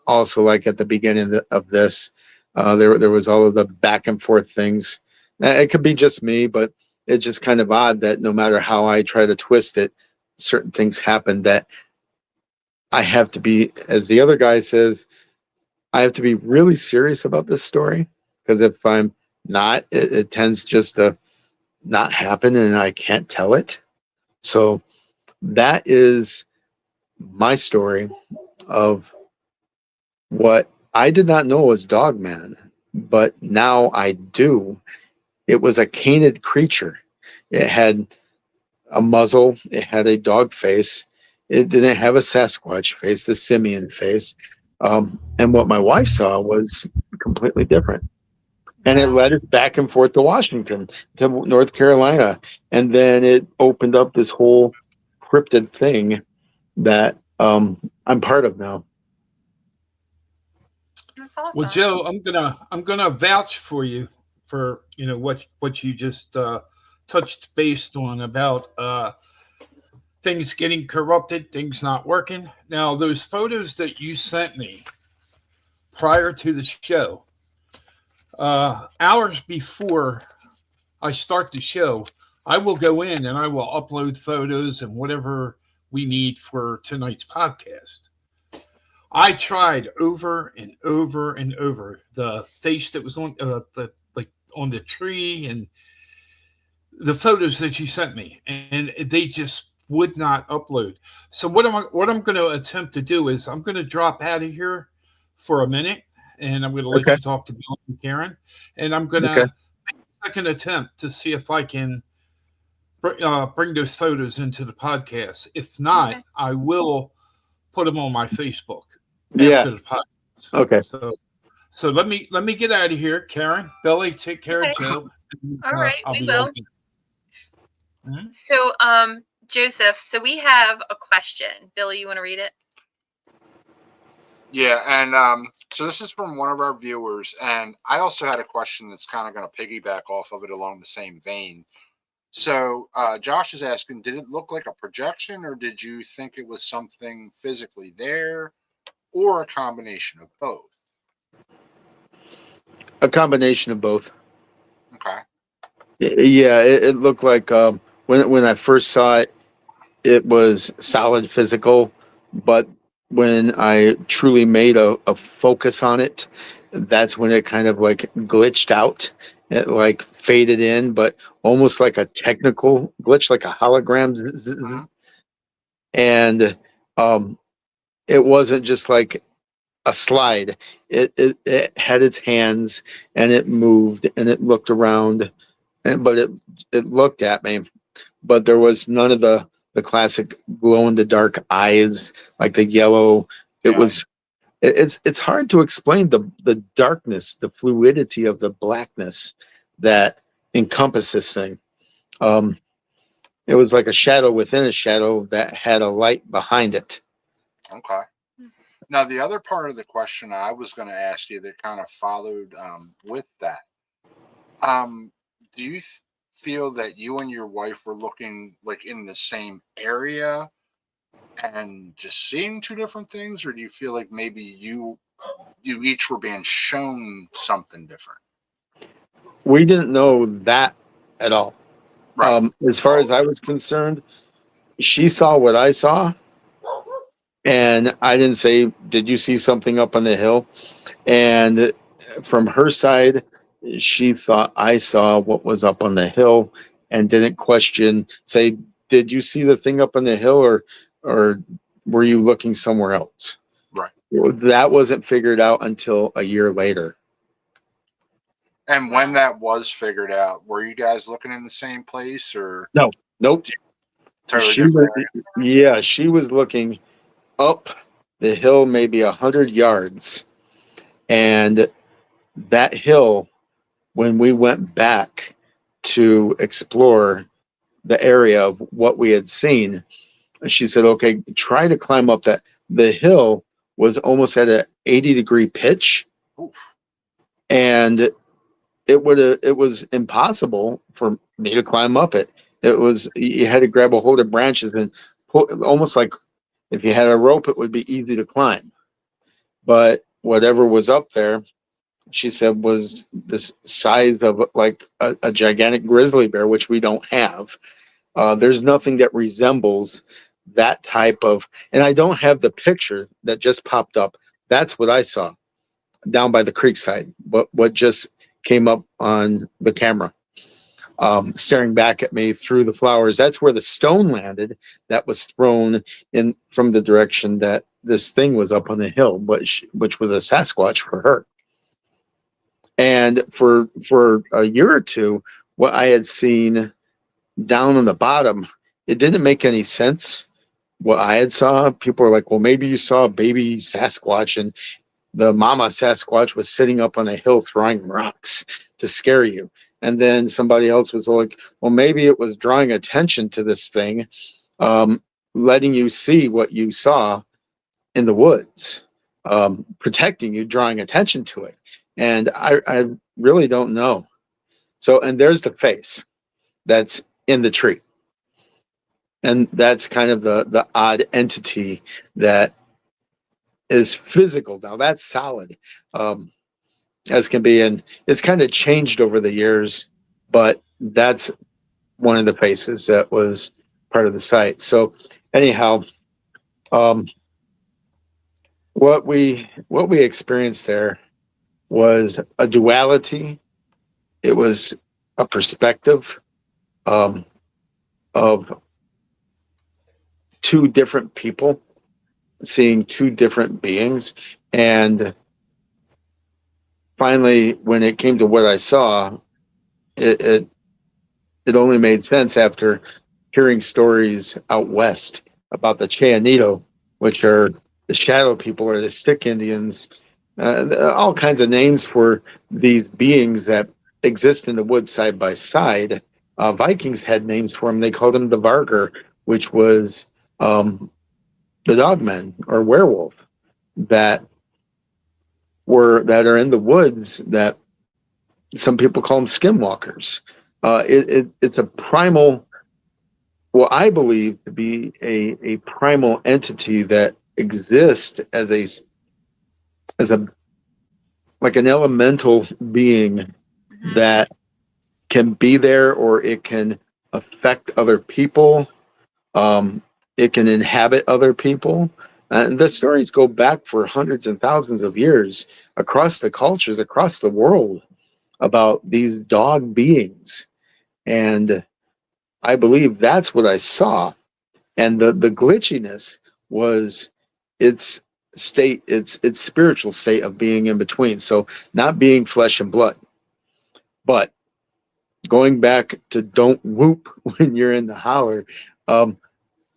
S16: Also, like at the beginning of this, there was all of the back and forth things. It could be just me, but it's just kind of odd that no matter how I try to twist it, certain things happen that I have to be, as the other guy says, I have to be really serious about this story, because if I'm not, it tends just to not happen and I can't tell it. So that is my story of what I did not know was Dogman, but now I do. It was a canid creature. It had a muzzle. It had a dog face. It didn't have a Sasquatch face, the simian face. And what my wife saw was completely different. And it led us back and forth to Washington, to North Carolina. And then it opened up this whole cryptid thing that I'm part of now.
S6: That's awesome.
S5: Well, Joe, I'm gonna vouch for you for what you just touched based on about things getting corrupted, things not working. Now, those photos that you sent me prior to the show, hours before I start the show, I will go in and I will upload photos and whatever we need for tonight's podcast. I tried over and over and over the face that was on on the tree and the photos that you sent me, and they just would not upload. So what I'm going to attempt to do is I'm going to drop out of here for a minute, and I'm going to let you talk to Bill and Karen, and I'm going to make a second attempt to see if I can bring those photos into the podcast. If not, I will put them on my Facebook after the podcast.
S16: Okay.
S5: So let me get out of here, Karen. Billy, take care of Joe.
S6: All right, we will.
S5: Mm-hmm.
S6: So, Joseph, so we have a question. Billy, you want to read it?
S8: Yeah, and so this is from one of our viewers, and I also had a question that's kind of going to piggyback off of it along the same vein. So Josh is asking, did it look like a projection, or did you think it was something physically there, or a combination of both?
S16: A combination of both.
S8: Okay.
S16: Yeah, it looked like when I first saw it, it was solid physical, but when I truly made a focus on it, that's when it kind of like glitched out. It like faded in, but almost like a technical glitch, like a hologram. And it wasn't just like a slide. It had its hands and it moved and it looked around, but it looked at me. But there was none of the classic glow in the dark eyes, like the yellow. It was. It's hard to explain the darkness, the fluidity of the blackness that encompasses this thing. It was like a shadow within a shadow that had a light behind it.
S8: Okay. Now, the other part of the question I was going to ask you that kind of followed with that, do you feel that you and your wife were looking like in the same area and just seeing two different things, or do you feel like maybe you each were being shown something different?
S16: We didn't know that at all.
S8: Right.
S16: As far as I was concerned, she saw what I saw, and I didn't say, "Did you see something up on the hill?" And from her side, she thought I saw what was up on the hill and didn't question, say, "Did you see the thing up on the hill, or were you looking somewhere else?"
S8: Right.
S16: That wasn't figured out until a year later.
S8: And when that was figured out, were you guys looking in the same place, or
S16: No, nope.
S8: totally
S16: She
S8: different
S16: was,
S8: area?
S16: yeah, she was looking up the hill maybe 100 yards. And that hill, when we went back to explore the area of what we had seen, she said, "Okay, try to climb up that." The hill was almost at an 80-degree pitch.
S8: Oof.
S16: And it was impossible for me to climb up it. You had to grab a hold of branches and pull, almost like if you had a rope, it would be easy to climb. But whatever was up there, she said, was this size of like a gigantic grizzly bear, which we don't have. There's nothing that resembles that type of, and I don't have the picture that just popped up. That's what I saw down by the creek side. What just came up on the camera, staring back at me through the flowers. That's where the stone landed that was thrown in from the direction that this thing was up on the hill, which was a Sasquatch for her. And for a year or two, what I had seen down on the bottom, it didn't make any sense. What I had saw, people were like, "Well, maybe you saw a baby Sasquatch," and the mama Sasquatch was sitting up on a hill throwing rocks to scare you. And then somebody else was like, "Well, maybe it was drawing attention to this thing, letting you see what you saw in the woods, protecting you, drawing attention to it." And I really don't know. So, and there's the face that's in the tree. And that's kind of the odd entity that is physical. Now that's solid, as can be, and it's kind of changed over the years, but that's one of the faces that was part of the site. So anyhow, what we experienced there was a duality. It was a perspective of two different people seeing two different beings. And finally, when it came to what I saw, it only made sense after hearing stories out west about the Chayanito, which are the shadow people or the stick Indians, all kinds of names for these beings that exist in the woods side by side. Vikings had names for them. They called them the Vargar, which was the dogmen or werewolf that are in the woods, that some people call them skinwalkers. It's a primal, what I believe to be a primal entity that exists as a like an elemental being that can be there, or it can affect other people. It can inhabit other people. And the stories go back for hundreds and thousands of years across the cultures, across the world, about these dog beings. And I believe that's what I saw. And the glitchiness was its state, its spiritual state of being in between. So not being flesh and blood. But going back to don't whoop when you're in the holler,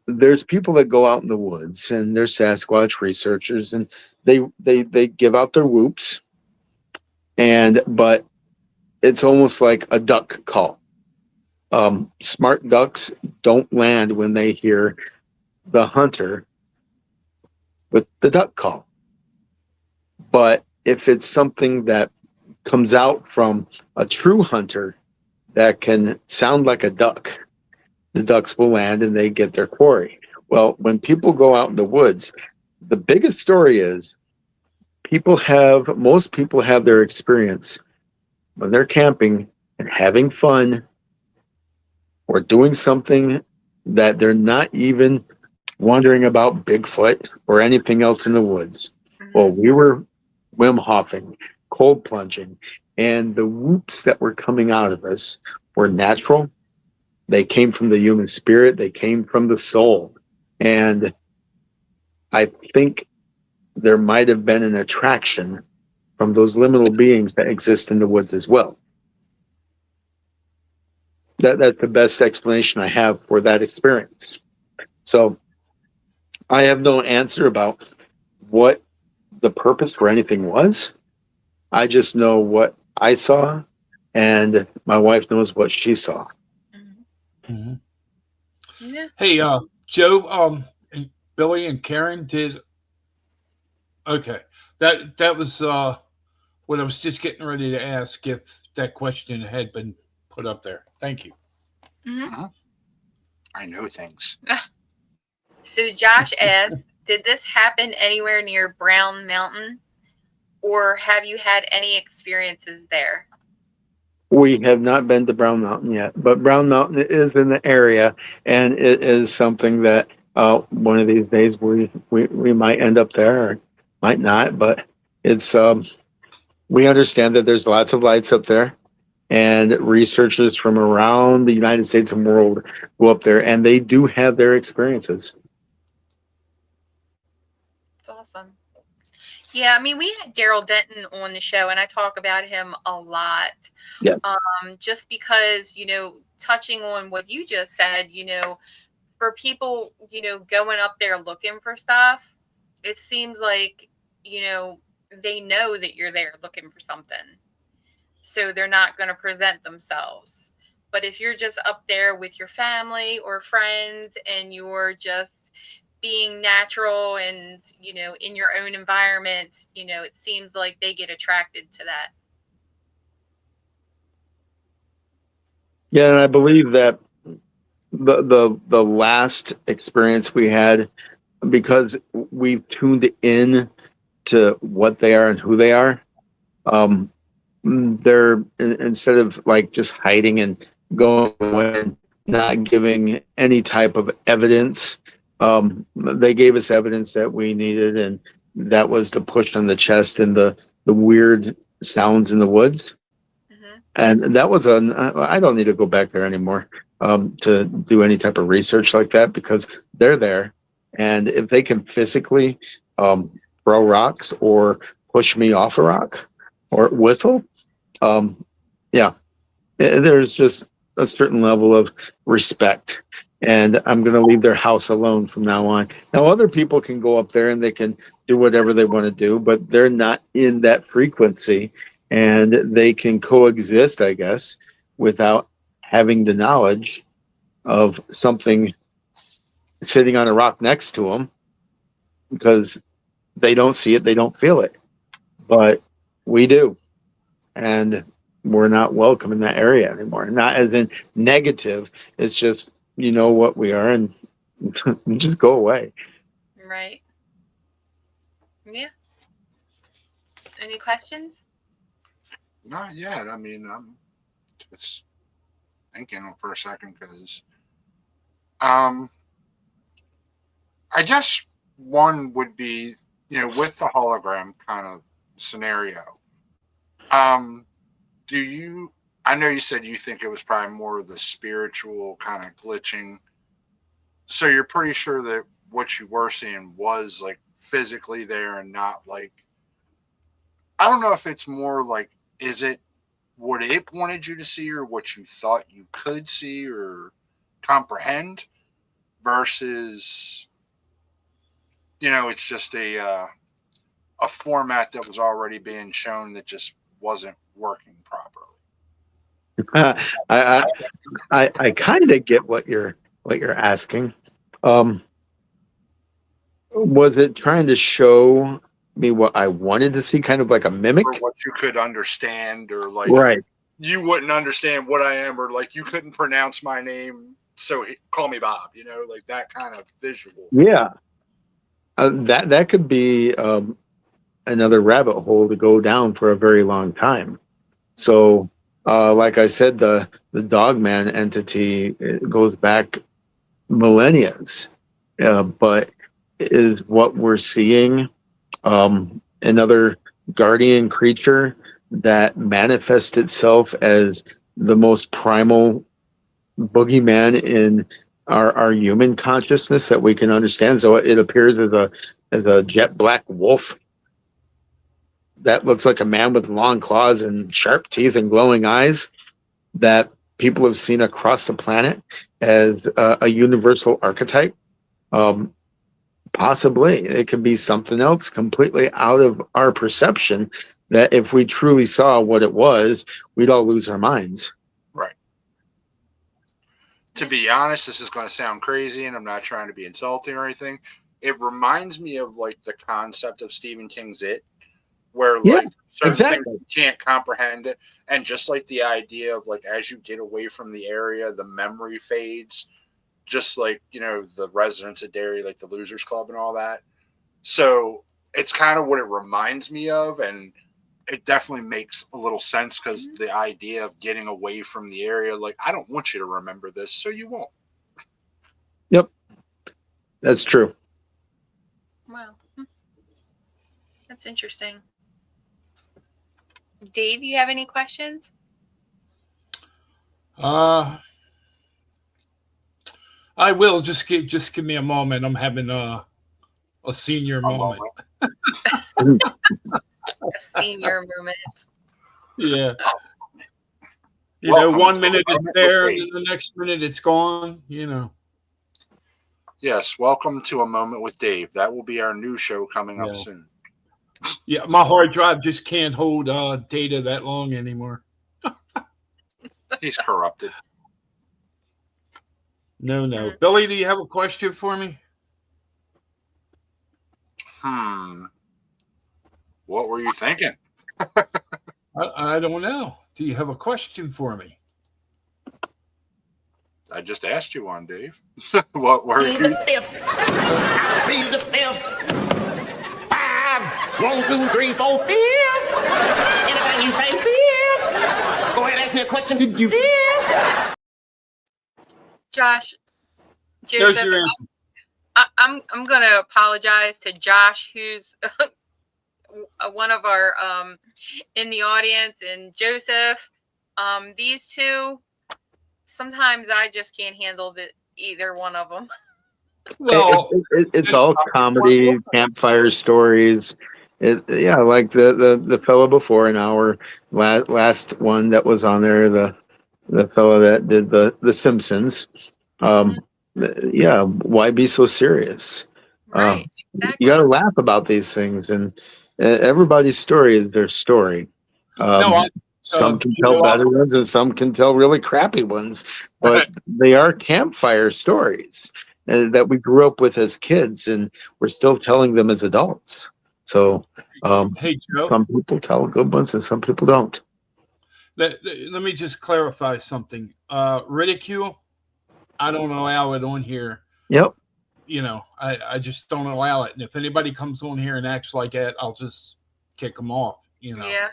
S16: there's people that go out in the woods, and they're Sasquatch researchers, and they give out their whoops, but it's almost like a duck call. Smart ducks don't land when they hear the hunter with the duck call. But if it's something that comes out from a true hunter, that can sound like a duck. The ducks will land and they get their quarry. Well, when people go out in the woods, the biggest story is most people have their experience when they're camping and having fun or doing something that they're not even wondering about Bigfoot or anything else in the woods. Well, we were Wim Hofing, cold plunging, and the whoops that were coming out of us were natural. They came from the human spirit. They came from the soul. And I think there might have been an attraction from those liminal beings that exist in the woods as well. That's the best explanation I have for that experience. So I have no answer about what the purpose for anything was. I just know what I saw, and my wife knows what she saw.
S5: Mm-hmm.
S6: Yeah.
S5: Hey, Joe, and Billy and Karen did. Okay, that was what I was just getting ready to ask if that question had been put up there. Thank you.
S6: Mm-hmm.
S8: I know things.
S6: So Josh asked, did this happen anywhere near Brown Mountain, or have you had any experiences there?
S16: We have not been to Brown Mountain yet, but Brown Mountain is in the area, and it is something that one of these days we might end up there or might not. But it's we understand that there's lots of lights up there, and researchers from around the United States and world go up there, and they do have their experiences.
S6: It's awesome. Yeah, I mean, we had Daryl Denton on the show, and I talk about him a lot.
S16: Yeah.
S6: Just because, touching on what you just said, for people, going up there looking for stuff, it seems like, they know that you're there looking for something. So they're not going to present themselves. But if you're just up there with your family or friends and you're just being natural and, in your own environment, it seems like they get attracted to that.
S16: Yeah, and I believe that the last experience we had, because we've tuned in to what they are and who they are, they're, instead of like just hiding and going away and not giving any type of evidence, they gave us evidence that we needed, and that was the push on the chest and the weird sounds in the woods. And that was I don't need to go back there anymore to do any type of research like that, because they're there. And if they can physically throw rocks or push me off a rock or whistle, there's just a certain level of respect. And I'm going to leave their house alone from now on. Now, other people can go up there and they can do whatever they want to do, but they're not in that frequency. And they can coexist, I guess, without having the knowledge of something sitting on a rock next to them, because they don't see it, they don't feel it. But we do. And we're not welcome in that area anymore. Not as in negative. It's just, what we are, and just go away.
S6: Right. Yeah. Any questions?
S8: Not yet. I mean, I'm just thinking for a second, because I guess one would be, with the hologram kind of scenario. I know you said you think it was probably more of the spiritual kind of glitching. So you're pretty sure that what you were seeing was like physically there and not like, I don't know if it's more like, is it what it wanted you to see or what you thought you could see or comprehend versus, it's just a format that was already being shown that just wasn't working properly.
S16: I kind of get what you're asking. Was it trying to show me what I wanted to see, kind of like a mimic?
S8: Or what you could understand, or like,
S16: Right.
S8: you wouldn't understand what I am, or like you couldn't pronounce my name, so call me Bob. You know, like that kind of visual.
S16: Yeah, that could be another rabbit hole to go down for a very long time. So, like I said, the Dogman entity, it goes back millennia, but is what we're seeing another guardian creature that manifests itself as the most primal boogeyman in our human consciousness that we can understand. So it appears as a jet black wolf that looks like a man with long claws and sharp teeth and glowing eyes that people have seen across the planet as a universal archetype. Possibly it could be something else completely out of our perception, that if we truly saw what it was, we'd all lose our minds.
S8: Right. To be honest, this is going to sound crazy, and I'm not trying to be insulting or anything. It reminds me of like the concept of Stephen King's It, where like certain things you can't comprehend it, and just like the idea of like as you get away from the area, the memory fades, just like, you know, the residents of Derry, like the Losers Club and all that. So it's kind of what it reminds me of, and it definitely makes a little sense, because the idea of getting away from the area, like, I don't want you to remember this, so you won't.
S16: Yep, that's true.
S6: Wow, that's interesting. Dave, you have any questions?
S5: I will just give me a moment. I'm having a senior moment.
S6: A senior moment.
S5: Yeah. You know, 1 minute it's there, and then the next minute it's gone. You know.
S8: Yes, welcome to A Moment with Dave. That will be our new show coming up soon.
S5: Yeah, my hard drive just can't hold data that long anymore.
S8: He's corrupted.
S5: No. Billy, do you have a question for me?
S8: What were you thinking?
S5: I don't know. Do you have a question for me?
S8: I just asked you one, Dave. What were you?
S9: Be the fifth. 5, 1, 2, 3, 4, 5. Anything you say, 5. Go ahead, ask me a question. Did you?
S6: Josh, Joseph, I'm going to apologize to Josh, who's one of our in the audience, and Joseph. These two, sometimes I just can't handle either one of them.
S16: Well, it's all comedy, campfire stories. Like the fellow before in our last one that was on there, the fellow that did the Simpsons. Why be so serious?
S6: Right,
S16: You got to laugh about these things, and everybody's story is their story. Some can tell better ones, and some can tell really crappy ones, but they are campfire stories that we grew up with as kids, and we're still telling them as adults. So
S5: hey, Joe,
S16: some people tell good ones, and some people don't.
S5: Let me just clarify something. Ridicule, I don't allow it on here.
S16: Yep.
S5: You know, I just don't allow it. And if anybody comes on here and acts like that, I'll just kick them off. You know.
S6: Yeah.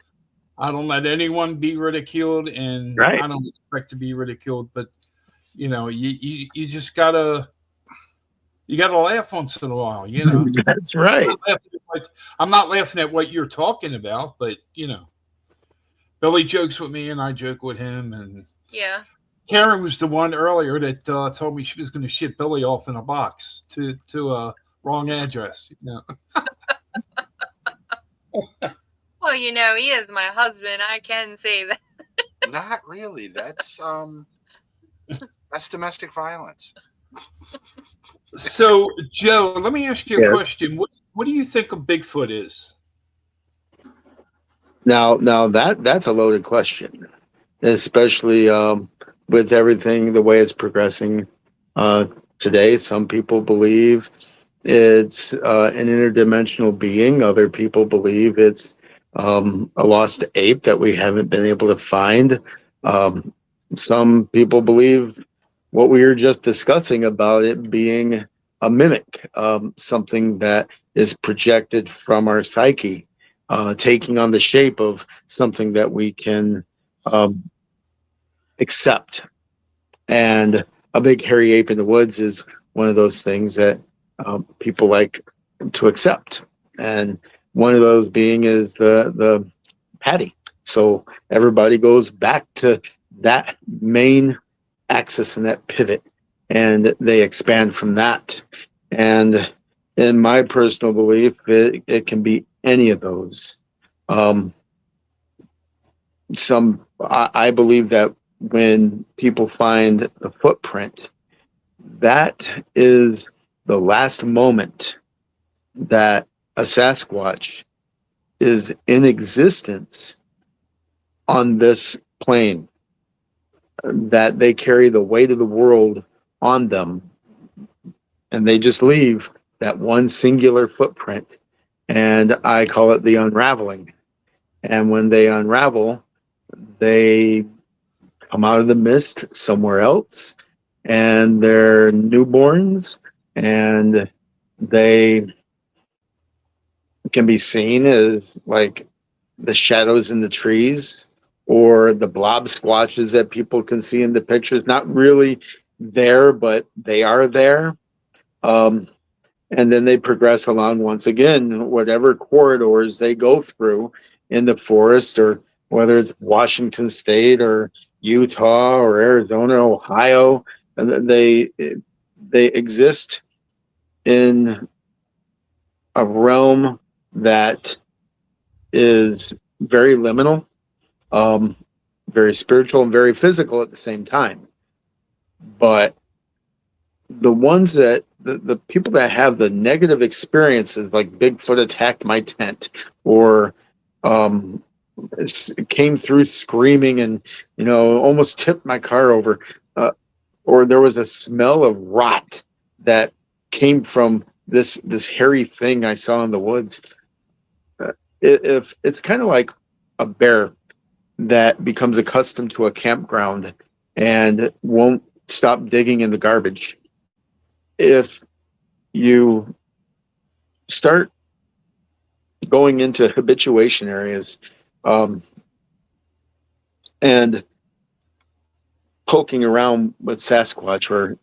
S5: I don't let anyone be ridiculed, and I don't expect to be ridiculed. But you know, you just gotta laugh once in a while. You know,
S16: that's right.
S5: I'm not laughing at what you're talking about, but you know, Billy jokes with me, and I joke with him, and Karen was the one earlier that told me she was going to ship Billy off in a box to a wrong address. You know.
S6: Well, you know, he is my husband. I can say that.
S8: Not really. That's domestic violence.
S5: So, Joe, let me ask you a question. What do you think a Bigfoot is?
S16: Now that's a loaded question, especially with everything the way it's progressing today. Some people believe it's an interdimensional being. Other people believe it's a lost ape that we haven't been able to find. Some people believe what we were just discussing about it being a mimic, something that is projected from our psyche, taking on the shape of something that we can accept. And a big hairy ape in the woods is one of those things that people like to accept. And one of those being is the patty. So everybody goes back to that main axis and that pivot, and they expand from that. And in my personal belief, it can be any of those. I believe that when people find a footprint, that is the last moment that a Sasquatch is in existence on this plane, that they carry the weight of the world on them, and they just leave that one singular footprint, and I call it the unraveling. And when they unravel, they come out of the mist somewhere else, and they're newborns, and they can be seen as like the shadows in the trees or the blob squatches that people can see in the pictures. Not really there, but they are there. And then they progress along once again, whatever corridors they go through in the forest, or whether it's Washington State or Utah or Arizona, Ohio, they exist in a realm that is very liminal, very spiritual and very physical at the same time. But the ones that the people that have the negative experiences, like Bigfoot attacked my tent, or came through screaming and almost tipped my car over, or there was a smell of rot that came from this hairy thing I saw in the woods. If it's kind of like a bear that becomes accustomed to a campground and won't stop digging in the garbage. If you start going into habituation areas and poking around with Sasquatch, or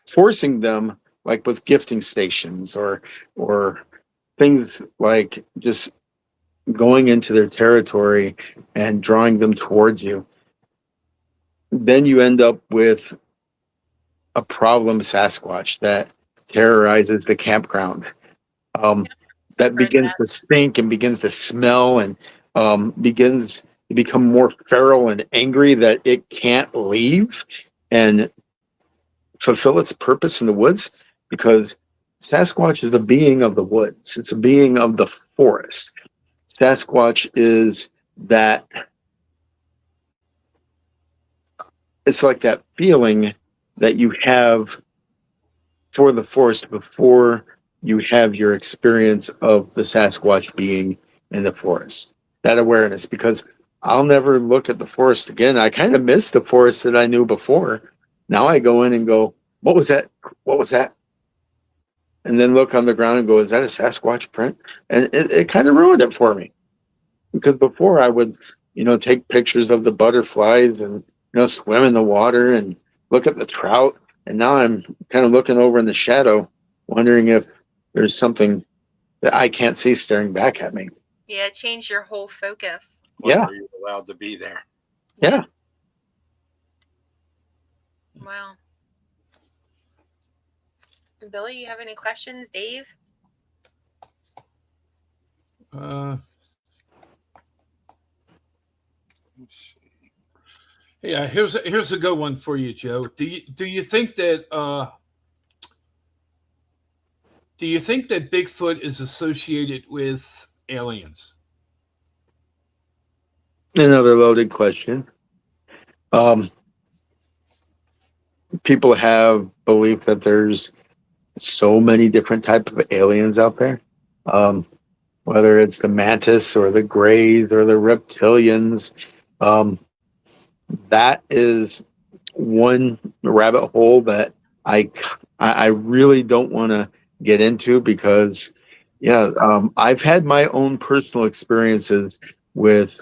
S16: forcing them, like with gifting stations, or things like just going into their territory and drawing them towards you, then you end up with a problem Sasquatch that terrorizes the campground, that begins to stink and begins to smell, and begins to become more feral and angry that it can't leave and fulfill its purpose in the woods, because Sasquatch is a being of the woods. It's a being of the forest. Sasquatch is that, it's like that feeling that you have for the forest before you have your experience of the Sasquatch being in the forest. That awareness, because I'll never look at the forest again. I kind of miss the forest that I knew before. Now I go in and go, what was that? What was that? And then look on the ground and go, is that a Sasquatch print? And it kind of ruined it for me. Because before I would, take pictures of the butterflies and, swim in the water and look at the trout. And now I'm kind of looking over in the shadow, wondering if there's something that I can't see staring back at me.
S6: Yeah, change your whole focus.
S16: Yeah.
S8: Are you allowed to be there?
S16: Yeah.
S6: Wow. Billy, you have any questions? Dave?
S5: Yeah, here's a good one for you, Joe. Do you think that Bigfoot is associated with aliens?
S16: Another loaded question. People have belief that there's so many different types of aliens out there. whether it's the mantis or the greys or the reptilians. That is one rabbit hole that I really don't want to get into because, I've had my own personal experiences with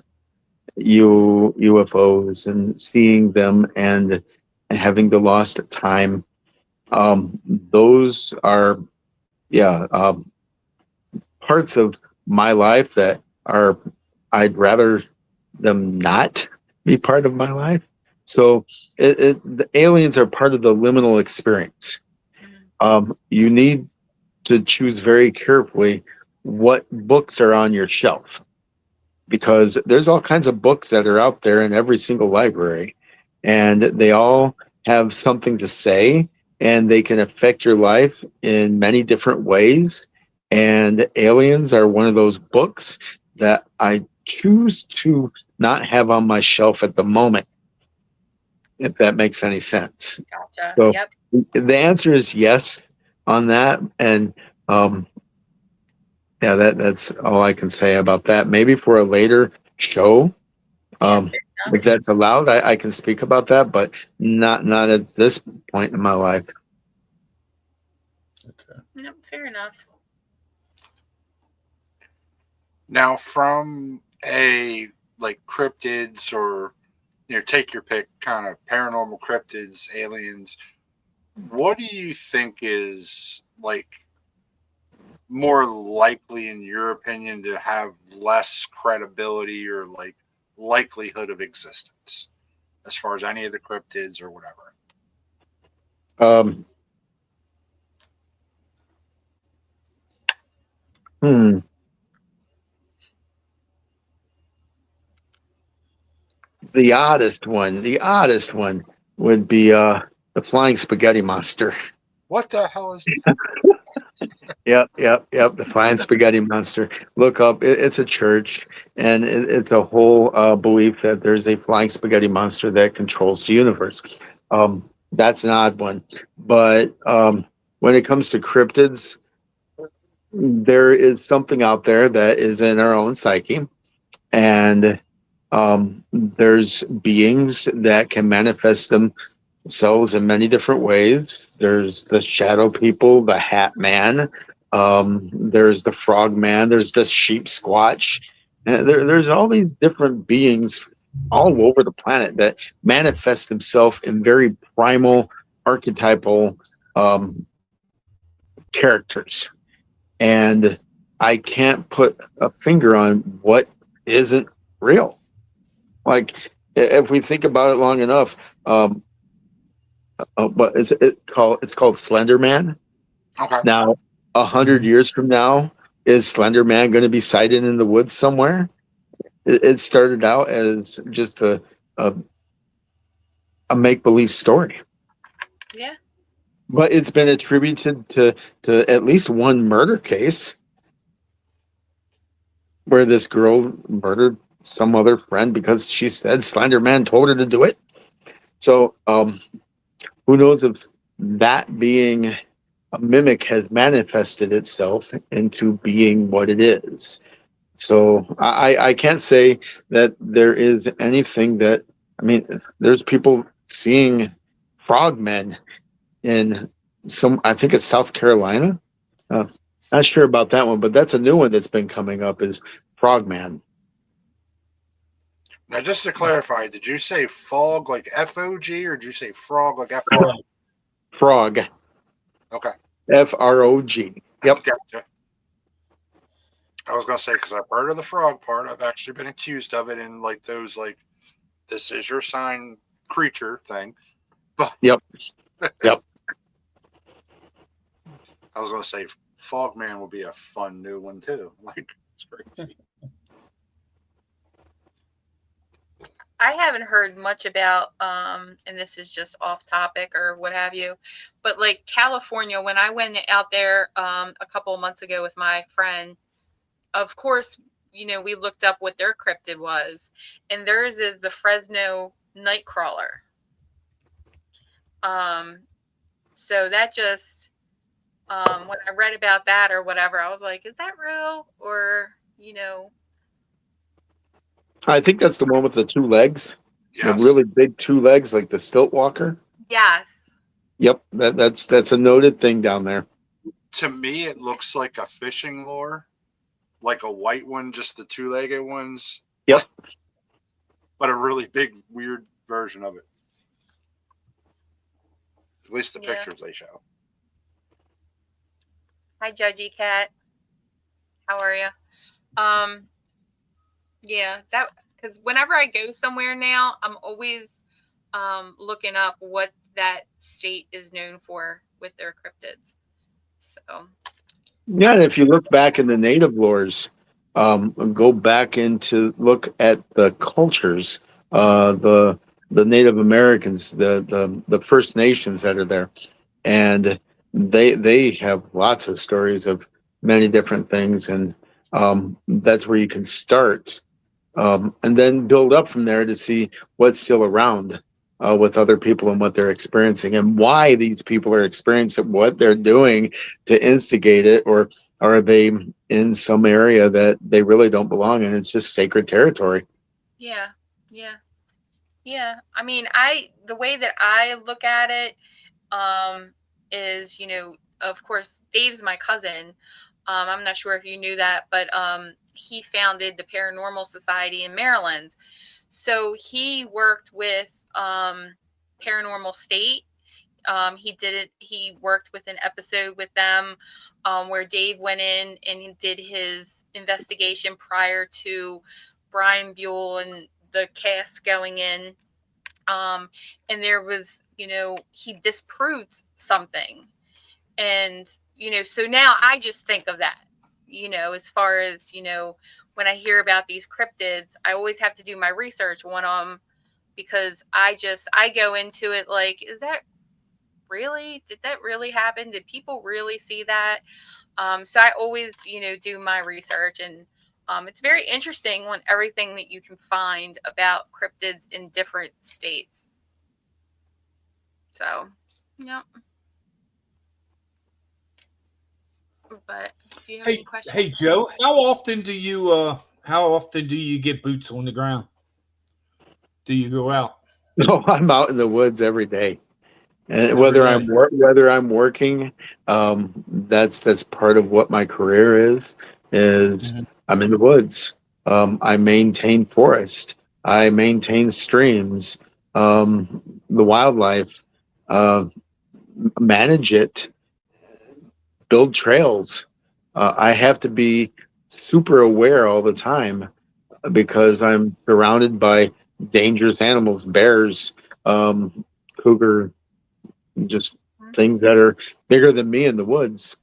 S16: UFOs and seeing them and having the lost time. Those are, parts of my life that are, I'd rather them not be part of my life. So the aliens are part of the liminal experience. You need to choose very carefully what books are on your shelf, because there's all kinds of books that are out there in every single library, and they all have something to say, and they can affect your life in many different ways. And aliens are one of those books that I choose to not have on my shelf at the moment, if that makes any sense.
S6: Gotcha.
S16: So
S6: Yep.
S16: the answer is yes on that. And that's all I can say about that. Maybe for a later show, if that's allowed, I can speak about that, but not at this point in my life.
S6: Nope, fair enough.
S8: Now, from a like cryptids or take your pick, kind of paranormal cryptids, aliens, what do you think is like more likely, in your opinion, to have less credibility or like likelihood of existence, as far as any of the cryptids or whatever?
S16: The oddest one would be the flying spaghetti monster.
S8: What the hell is that?
S16: Yep. The flying spaghetti monster. Look up. It's a church, and it's a whole belief that there's a flying spaghetti monster that controls the universe. That's an odd one. But when it comes to cryptids, there is something out there that is in our own psyche, and there's beings that can manifest themselves in many different ways. There's the shadow people, the hat man, there's the frog man, there's the sheep squatch. And there's all these different beings all over the planet that manifest themselves in very primal, archetypal characters. And I can't put a finger on what isn't real. Like, if we think about it long enough, what is it called? It's called Slender Man.
S8: Okay.
S16: Now, 100 years from now, is Slender Man going to be sighted in the woods somewhere? It started out as just a make-believe story.
S6: Yeah.
S16: But it's been attributed to at least one murder case where this girl murdered some other friend because she said Slender Man told her to do it. So who knows if that being a mimic has manifested itself into being what it is. So I can't say that there is anything that, I mean, there's people seeing frogmen in I think it's South Carolina. Not sure about that one, but that's a new one that's been coming up, is frogman.
S8: Now, just to clarify, did you say fog like F-O-G, or did you say frog like F-R?
S16: Frog.
S8: Okay.
S16: F-R-O-G. Yep.
S8: Gotcha. I was going to say, because I've heard of the frog part. I've actually been accused of it in like those, like, this is your sign creature thing. But
S16: Yep. Yep.
S8: I was going to say Fogman will be a fun new one too. Like, it's crazy.
S6: I haven't heard much about, and this is just off topic or what have you, but like California, when I went out there a couple of months ago with my friend, of course, we looked up what their cryptid was, and theirs is the Fresno Nightcrawler. So that just When I read about that or whatever, I was like, is that real? Or, you know,
S16: I think that's the one with the two legs, the
S8: Yes.
S16: really big two legs, like the stilt walker.
S6: yes.
S16: Yep, that's a noted thing down there.
S8: To me, it looks like a fishing lure, like a white one, just the two-legged ones.
S16: Yep.
S8: But a really big, weird version of it. At least the
S6: Yeah.
S8: pictures they show.
S6: Hi, Judgy Cat. How are you? Yeah, that because whenever I go somewhere now, I'm always looking up what that state is known for with their cryptids. So
S16: Yeah, and if you look back in the native lores, go back into look at the cultures, the Native Americans, the First Nations that are there, and they have lots of stories of many different things, and that's where you can start, and then build up from there to see what's still around. With other people and what they're experiencing and why these people are experiencing what they're doing to instigate it, or are they in some area that they really don't belong in? It's just sacred territory.
S6: yeah, yeah, yeah. I mean, the way that I look at it is, you know, of course, Dave's my cousin. I'm not sure if you knew that, but he founded the Paranormal Society in Maryland. So he worked with Paranormal State. He worked with an episode with them where Dave went in and he did his investigation prior to Brian Buell and the cast going in. And there was, you know, he disproved something. And, you know, so now I just think of that, you know, as far as, you know, when I hear about these cryptids, I always have to do my research on them because I go into it like, is that really, did that really happen? Did people really see that? So I always, you know, do my research, and it's very interesting on everything that you can find about cryptids in different states. So, yeah. But do you have any questions?
S5: Hey Joe, how often do you get boots on the ground? Do you go out?
S16: No, I'm out in the woods every day, and
S5: Every
S16: whether
S5: day.
S16: whether I'm working, that's part of what my career is.
S5: Mhm.
S16: I'm in the woods. I maintain forest. I maintain streams. The wildlife. Uh, Manage it. Build trails. I have to be super aware all the time because I'm surrounded by dangerous animals, bears, cougar, just things that are bigger than me in the woods.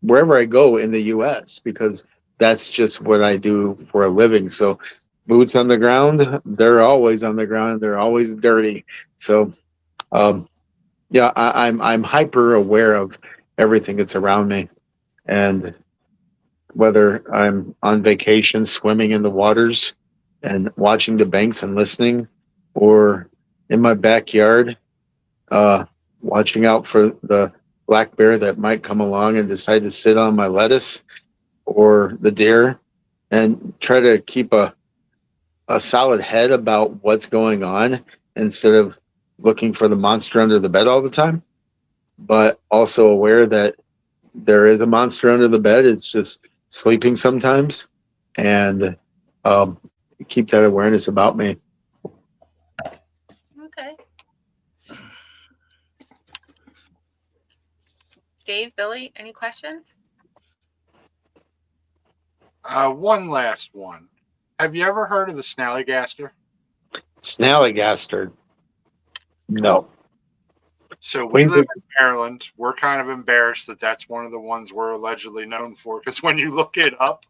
S16: Wherever I go in the U.S., because that's just what I do for a living. So boots on the ground, they're always on the ground. They're always dirty. So yeah, I'm hyper aware of everything that's around me, and whether I'm on vacation swimming in the waters and watching the banks and listening, or in my backyard watching out for the black bear that might come along and decide to sit on my lettuce, or the deer, and try to keep a solid head about what's going on instead of looking for the monster under the bed all the time, but also aware that there is a monster under the bed. It's just sleeping sometimes, and keep that awareness about me.
S6: Okay. Dave, Billy, any questions?
S8: One last one. Have you ever heard of the snallygaster?
S16: Snallygaster? No.
S8: So we live in Maryland. We're kind of embarrassed that that's one of the ones we're allegedly known for, because when you look it up,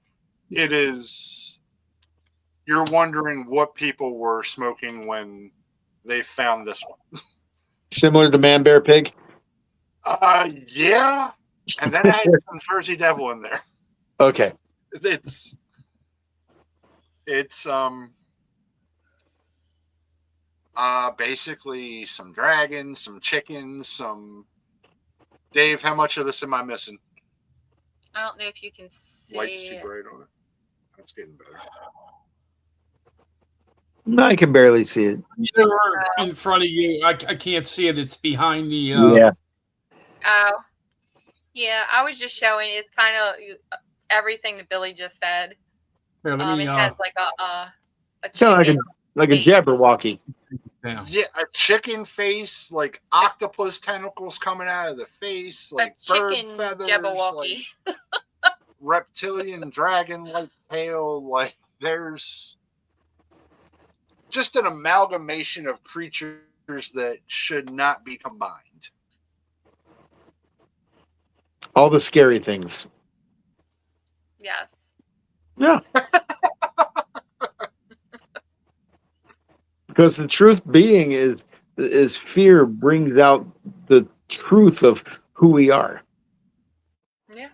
S8: it is, you're wondering what people were smoking when they found this one.
S16: Similar to Man Bear Pig?
S8: Yeah. And then I had some Jersey Devil in there.
S16: Okay.
S8: It's basically some dragons, some chickens, some Dave, how much of this am I missing?
S6: I don't know if you can see.
S8: Light's too bright on it. That's getting better.
S16: No, I can barely see it.
S5: You're in front of you. I can't see it. It's behind the.
S16: Yeah.
S6: Oh, yeah. I was just showing. It's kind of everything that Billy just said.
S5: Here, let me,
S6: it has like a
S16: Kind
S6: chicken.
S16: of like a Jabberwocky.
S8: Yeah, a chicken face, like octopus tentacles coming out of the face, like bird
S6: chicken
S8: feathers,
S6: Jabberwocky.
S8: like reptilian dragon-like tail. Like there's just an amalgamation of creatures that should not be combined.
S16: All the scary things.
S6: Yes.
S16: Yeah. Because the truth being is fear brings out the truth of who we are.
S6: Yeah.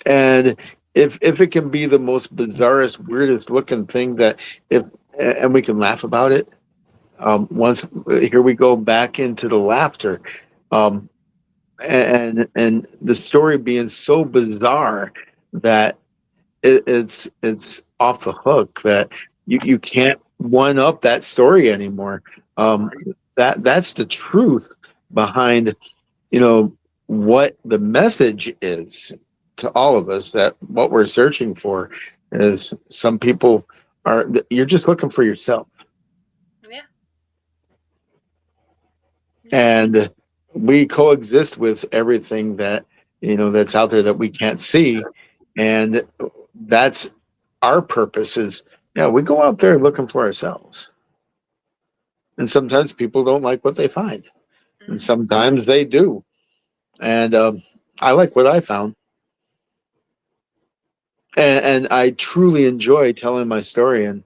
S16: And if it can be the most bizarrest, weirdest looking thing and we can laugh about it, once here we go back into the laughter, and the story being so bizarre that it's off the hook, that you can't one up that story anymore. That's the truth behind, what the message is to all of us, that what we're searching for is some people you're just looking for yourself.
S6: Yeah.
S16: And we coexist with everything that, that's out there that we can't see. And that's our purpose is, we go out there looking for ourselves. And sometimes people don't like what they find. And sometimes they do. And I like what I found. And I truly enjoy telling my story and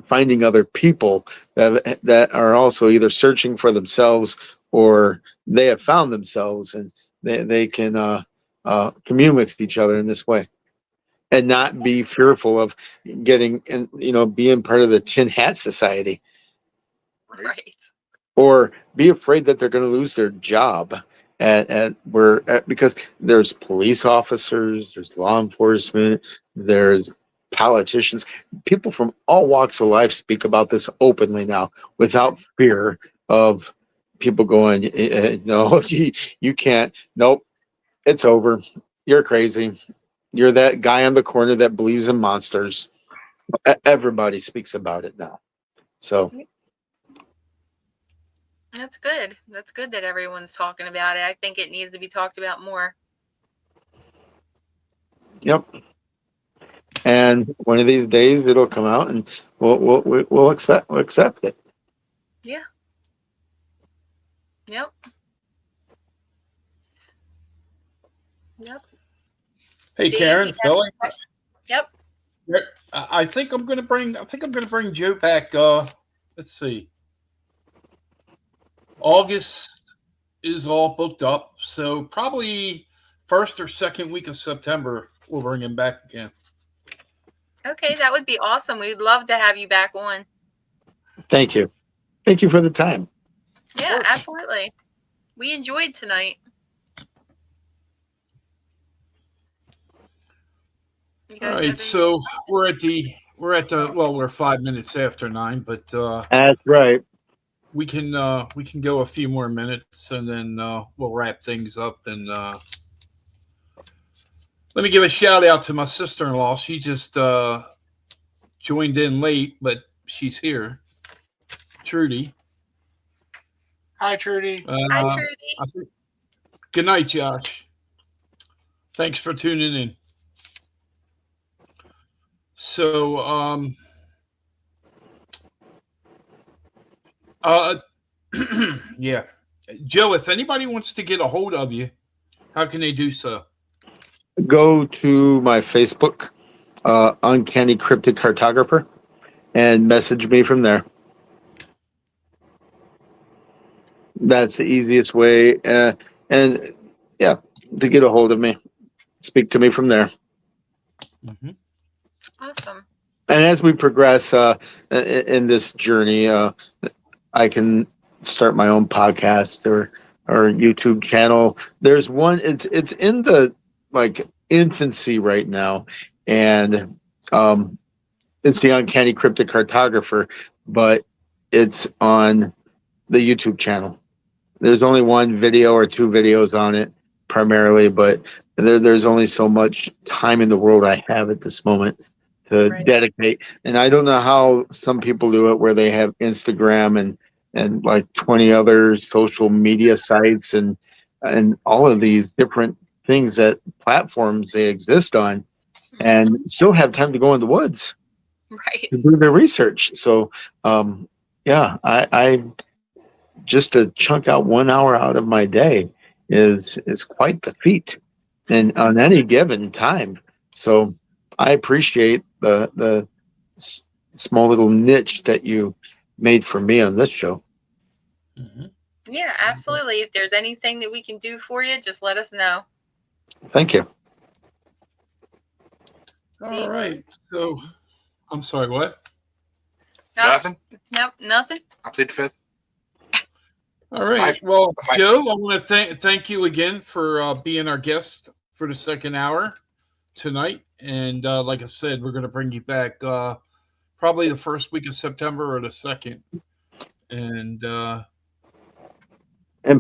S16: finding other people that are also either searching for themselves or they have found themselves, and they can commune with each other in this way and not be fearful of getting, being part of the Tin Hat Society.
S6: Right.
S16: Or be afraid that they're going to lose their job because there's police officers, there's law enforcement, there's politicians, people from all walks of life speak about this openly now without fear of people going, no, you can't. Nope, it's over. You're crazy. You're that guy on the corner that believes in monsters. Everybody speaks about it now. So
S6: that's good. That's good that everyone's talking about it. I think it needs to be talked about more.
S16: Yep. And one of these days it'll come out, and we'll accept it.
S6: Yeah. Yep. Yep.
S5: Hey, Karen, Billy.
S6: Yep.
S5: I think I'm gonna bring Joe back. Let's see. August is all booked up, so probably first or second week of September we'll bring him back again.
S6: Okay, that would be awesome. We'd love to have you back on.
S16: Thank you. Thank you for the time.
S6: Yeah, absolutely. We enjoyed tonight.
S5: All right, so we're 5 minutes after 9, but
S16: that's right.
S5: We can go a few more minutes and then we'll wrap things up. And let me give a shout out to my sister-in-law. She just joined in late, but she's here. Trudy.
S8: Hi, Trudy.
S6: Hi, Trudy.
S5: Good night, Josh. Thanks for tuning in. So, yeah. Joe, if anybody wants to get a hold of you, how can they do so?
S16: Go to my Facebook, Uncanny Cryptid Cartographer, and message me from there. That's the easiest way. And yeah, to get a hold of me, speak to me from there.
S5: Mm-hmm.
S6: Awesome.
S16: And as we progress in this journey, I can start my own podcast or our YouTube channel. There's one. It's in the like infancy right now, and it's the Uncanny Cryptid Cartographer, but it's on the YouTube channel. There's only one video or two videos on it primarily, but there's only so much time in the world I have at this moment to dedicate. And I don't know how some people do it, where they have Instagram and like 20 other social media sites and all of these different things, that platforms they exist on, and still have time to go in the woods to do their research. So yeah, I just to chunk out 1 hour out of my day is quite the feat, and on any given time. So I appreciate the small little niche that you made for me on this show.
S6: Yeah, absolutely. If there's anything that we can do for you, just let us know.
S16: Thank you.
S5: All right. So, I'm sorry, what?
S8: Nothing?
S6: Nope, nothing.
S8: I'll plead the fifth.
S5: All right. Well, Joe, I want to thank you again for being our guest for the second hour tonight. And like I said, we're going to bring you back probably the first week of September or the second. And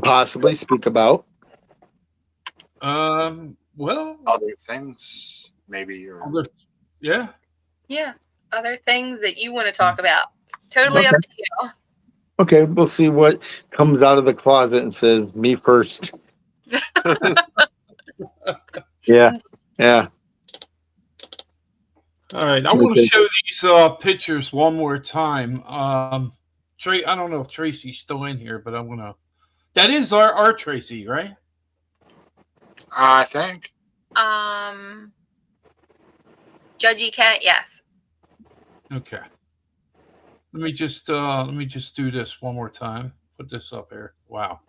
S16: possibly speak about
S5: well,
S8: other things, maybe. Or
S5: yeah.
S6: Yeah, other things that you want to talk about. Totally up to you.
S16: Okay, we'll see what comes out of the closet and says me first. Yeah.
S5: All right, I want to show these pictures one more time. Trey, I don't know if Tracy's still in here, but I'm gonna. That is our Tracy, right?
S8: I think.
S6: Judgy Cat, yes.
S5: Okay. Let me just do this one more time. Put this up here. Wow.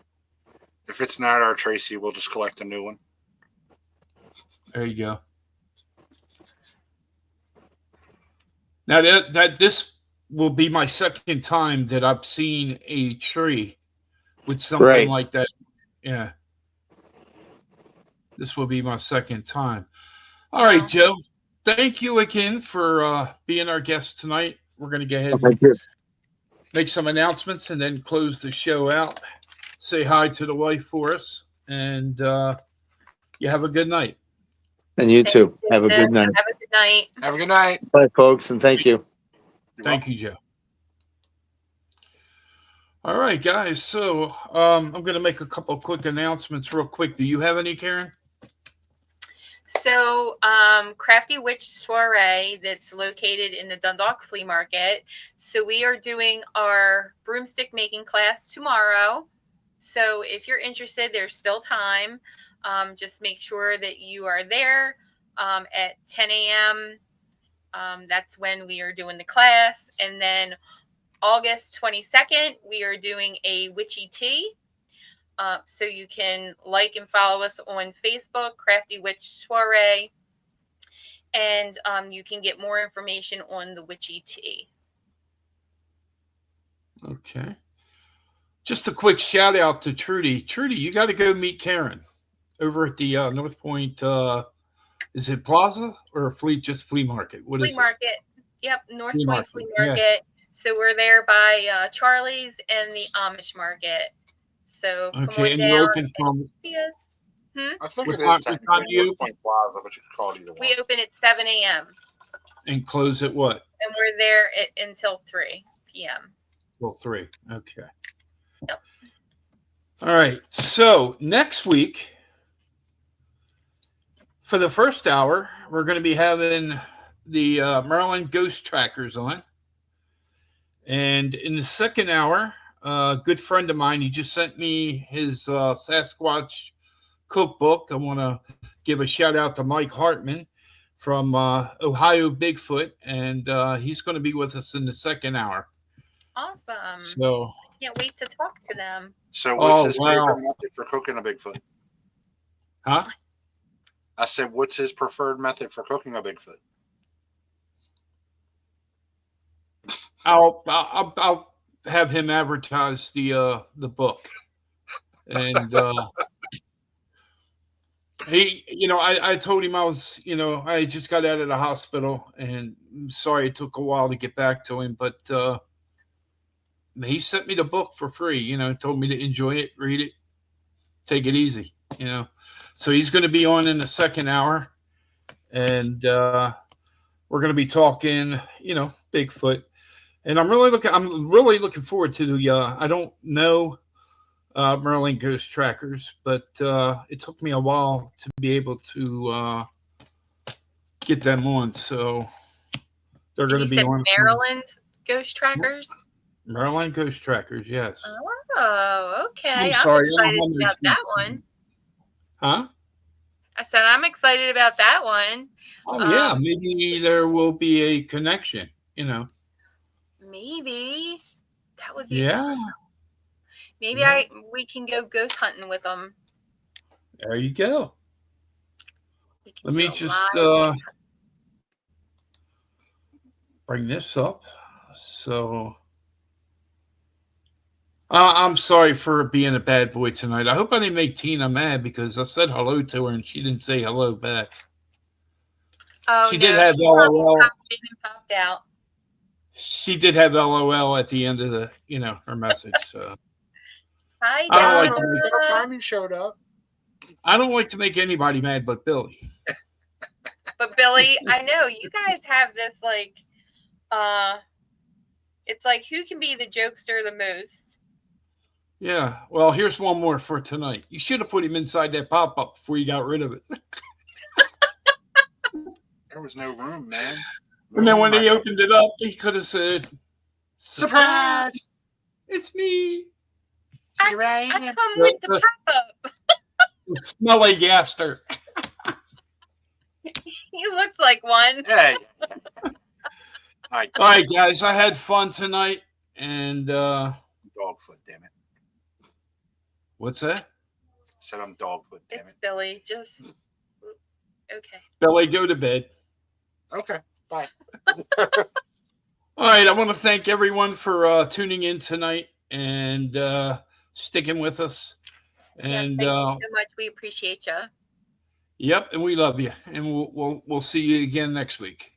S8: If it's not our Tracy, we'll just collect a new one.
S5: There you go. Now that this will be my second time that I've seen a tree with something like that. Yeah. This will be my second time. All right, Joe. Thank you again for being our guest tonight. We're going to go ahead and make some announcements and then close the show out. Say hi to the wife for us, and you have a good night.
S16: And you too. Have a good night.
S6: Have a good night.
S8: Have a good night.
S16: Bye, folks, and thank you.
S5: Thank you, Joe. All right, guys. So I'm going to make a couple quick announcements real quick. Do you have any, Karen?
S6: So, Crafty Witch Soiree that's located in the Dundalk Flea Market. So we are doing our broomstick making class tomorrow. So if you're interested, there's still time. Just make sure that you are there at 10 a.m. That's when we are doing the class. And then August 22nd, we are doing a witchy tea. So you can like and follow us on Facebook, Crafty Witch Soiree, and you can get more information on the witchy tea.
S5: Okay. Just a quick shout out to Trudy. Trudy, you got to go meet Karen over at the North Point. Is it Plaza or Flea Market? What
S6: Flea
S5: is
S6: Market.
S5: It?
S6: Yep, North Point Flea Market. Yeah. So we're there by Charlie's and the Amish Market. So
S5: okay, and you're open from.
S8: I think
S5: What
S8: it
S5: time,
S8: is
S5: what time you open?
S8: Point Plaza, but you can call it either one.
S6: We open at 7 a.m.
S5: And close at what?
S6: And we're there until 3 p.m.
S5: Well, 3. Okay.
S6: Yep.
S5: All right. So next week, for the first hour, we're going to be having the Maryland Ghost Trackers on. And in the second hour, a good friend of mine, he just sent me his Sasquatch cookbook. I want to give a shout out to Mike Hartman from Ohio Bigfoot, and he's going to be with us in the second hour.
S6: Awesome.
S5: So
S6: can't wait to talk to them.
S8: So what's his favorite method for cooking a Bigfoot?
S5: Huh?
S8: I said, what's his preferred method for cooking a Bigfoot?
S5: I'll have him advertise the book. And I told him I was, I just got out of the hospital, and I'm sorry it took a while to get back to him, but he sent me the book for free, told me to enjoy it, read it, take it easy, So he's going to be on in the second hour, and we're going to be talking, Bigfoot. And I'm really looking forward to the I don't know Merlin Ghost Trackers, but it took me a while to be able to get them on. So they're going to be on
S6: Maryland Ghost Trackers.
S5: Merlin Ghost Trackers, yes.
S6: Oh, okay.
S5: I'm sorry,
S6: I'm excited about that one.
S5: Huh?
S6: I said I'm excited about that one.
S5: Oh yeah, maybe there will be a connection.
S6: Maybe that would be
S5: Yeah.
S6: awesome. Maybe we can go ghost hunting with them.
S5: There you go. Let me just bring this up. So I'm sorry for being a bad boy tonight. I hope I didn't make Tina mad because I said hello to her and she didn't say hello back.
S6: Oh,
S5: she did have LOL.
S6: Popped out.
S5: She did have LOL at the end of the, her message. So
S6: Hi,
S8: what time you showed up?
S5: I don't like to make anybody mad but Billy.
S6: But Billy, I know you guys have this it's like who can be the jokester the most?
S5: Yeah. Well, here's one more for tonight. You should have put him inside that pop-up before you got rid of it.
S8: There was no room, man.
S5: And then when they opened it up, he could have said,
S8: "Surprise!
S5: It's me."
S6: I come with the pop-up.
S5: Smelly gaster.
S6: He looks like one.
S8: Hey.
S5: All right, guys. I had fun tonight, and
S8: Dogfoot, damn it.
S5: What's that?
S8: I said I'm Dogfoot, damn
S6: It's
S8: it.
S6: Billy. Just okay.
S5: Billy, go to bed.
S8: Okay, bye.
S5: All right, I want to thank everyone for tuning in tonight and sticking with us. And
S6: yes, thank you so much. We appreciate you.
S5: Yep, and we love you. And we'll see you again next week.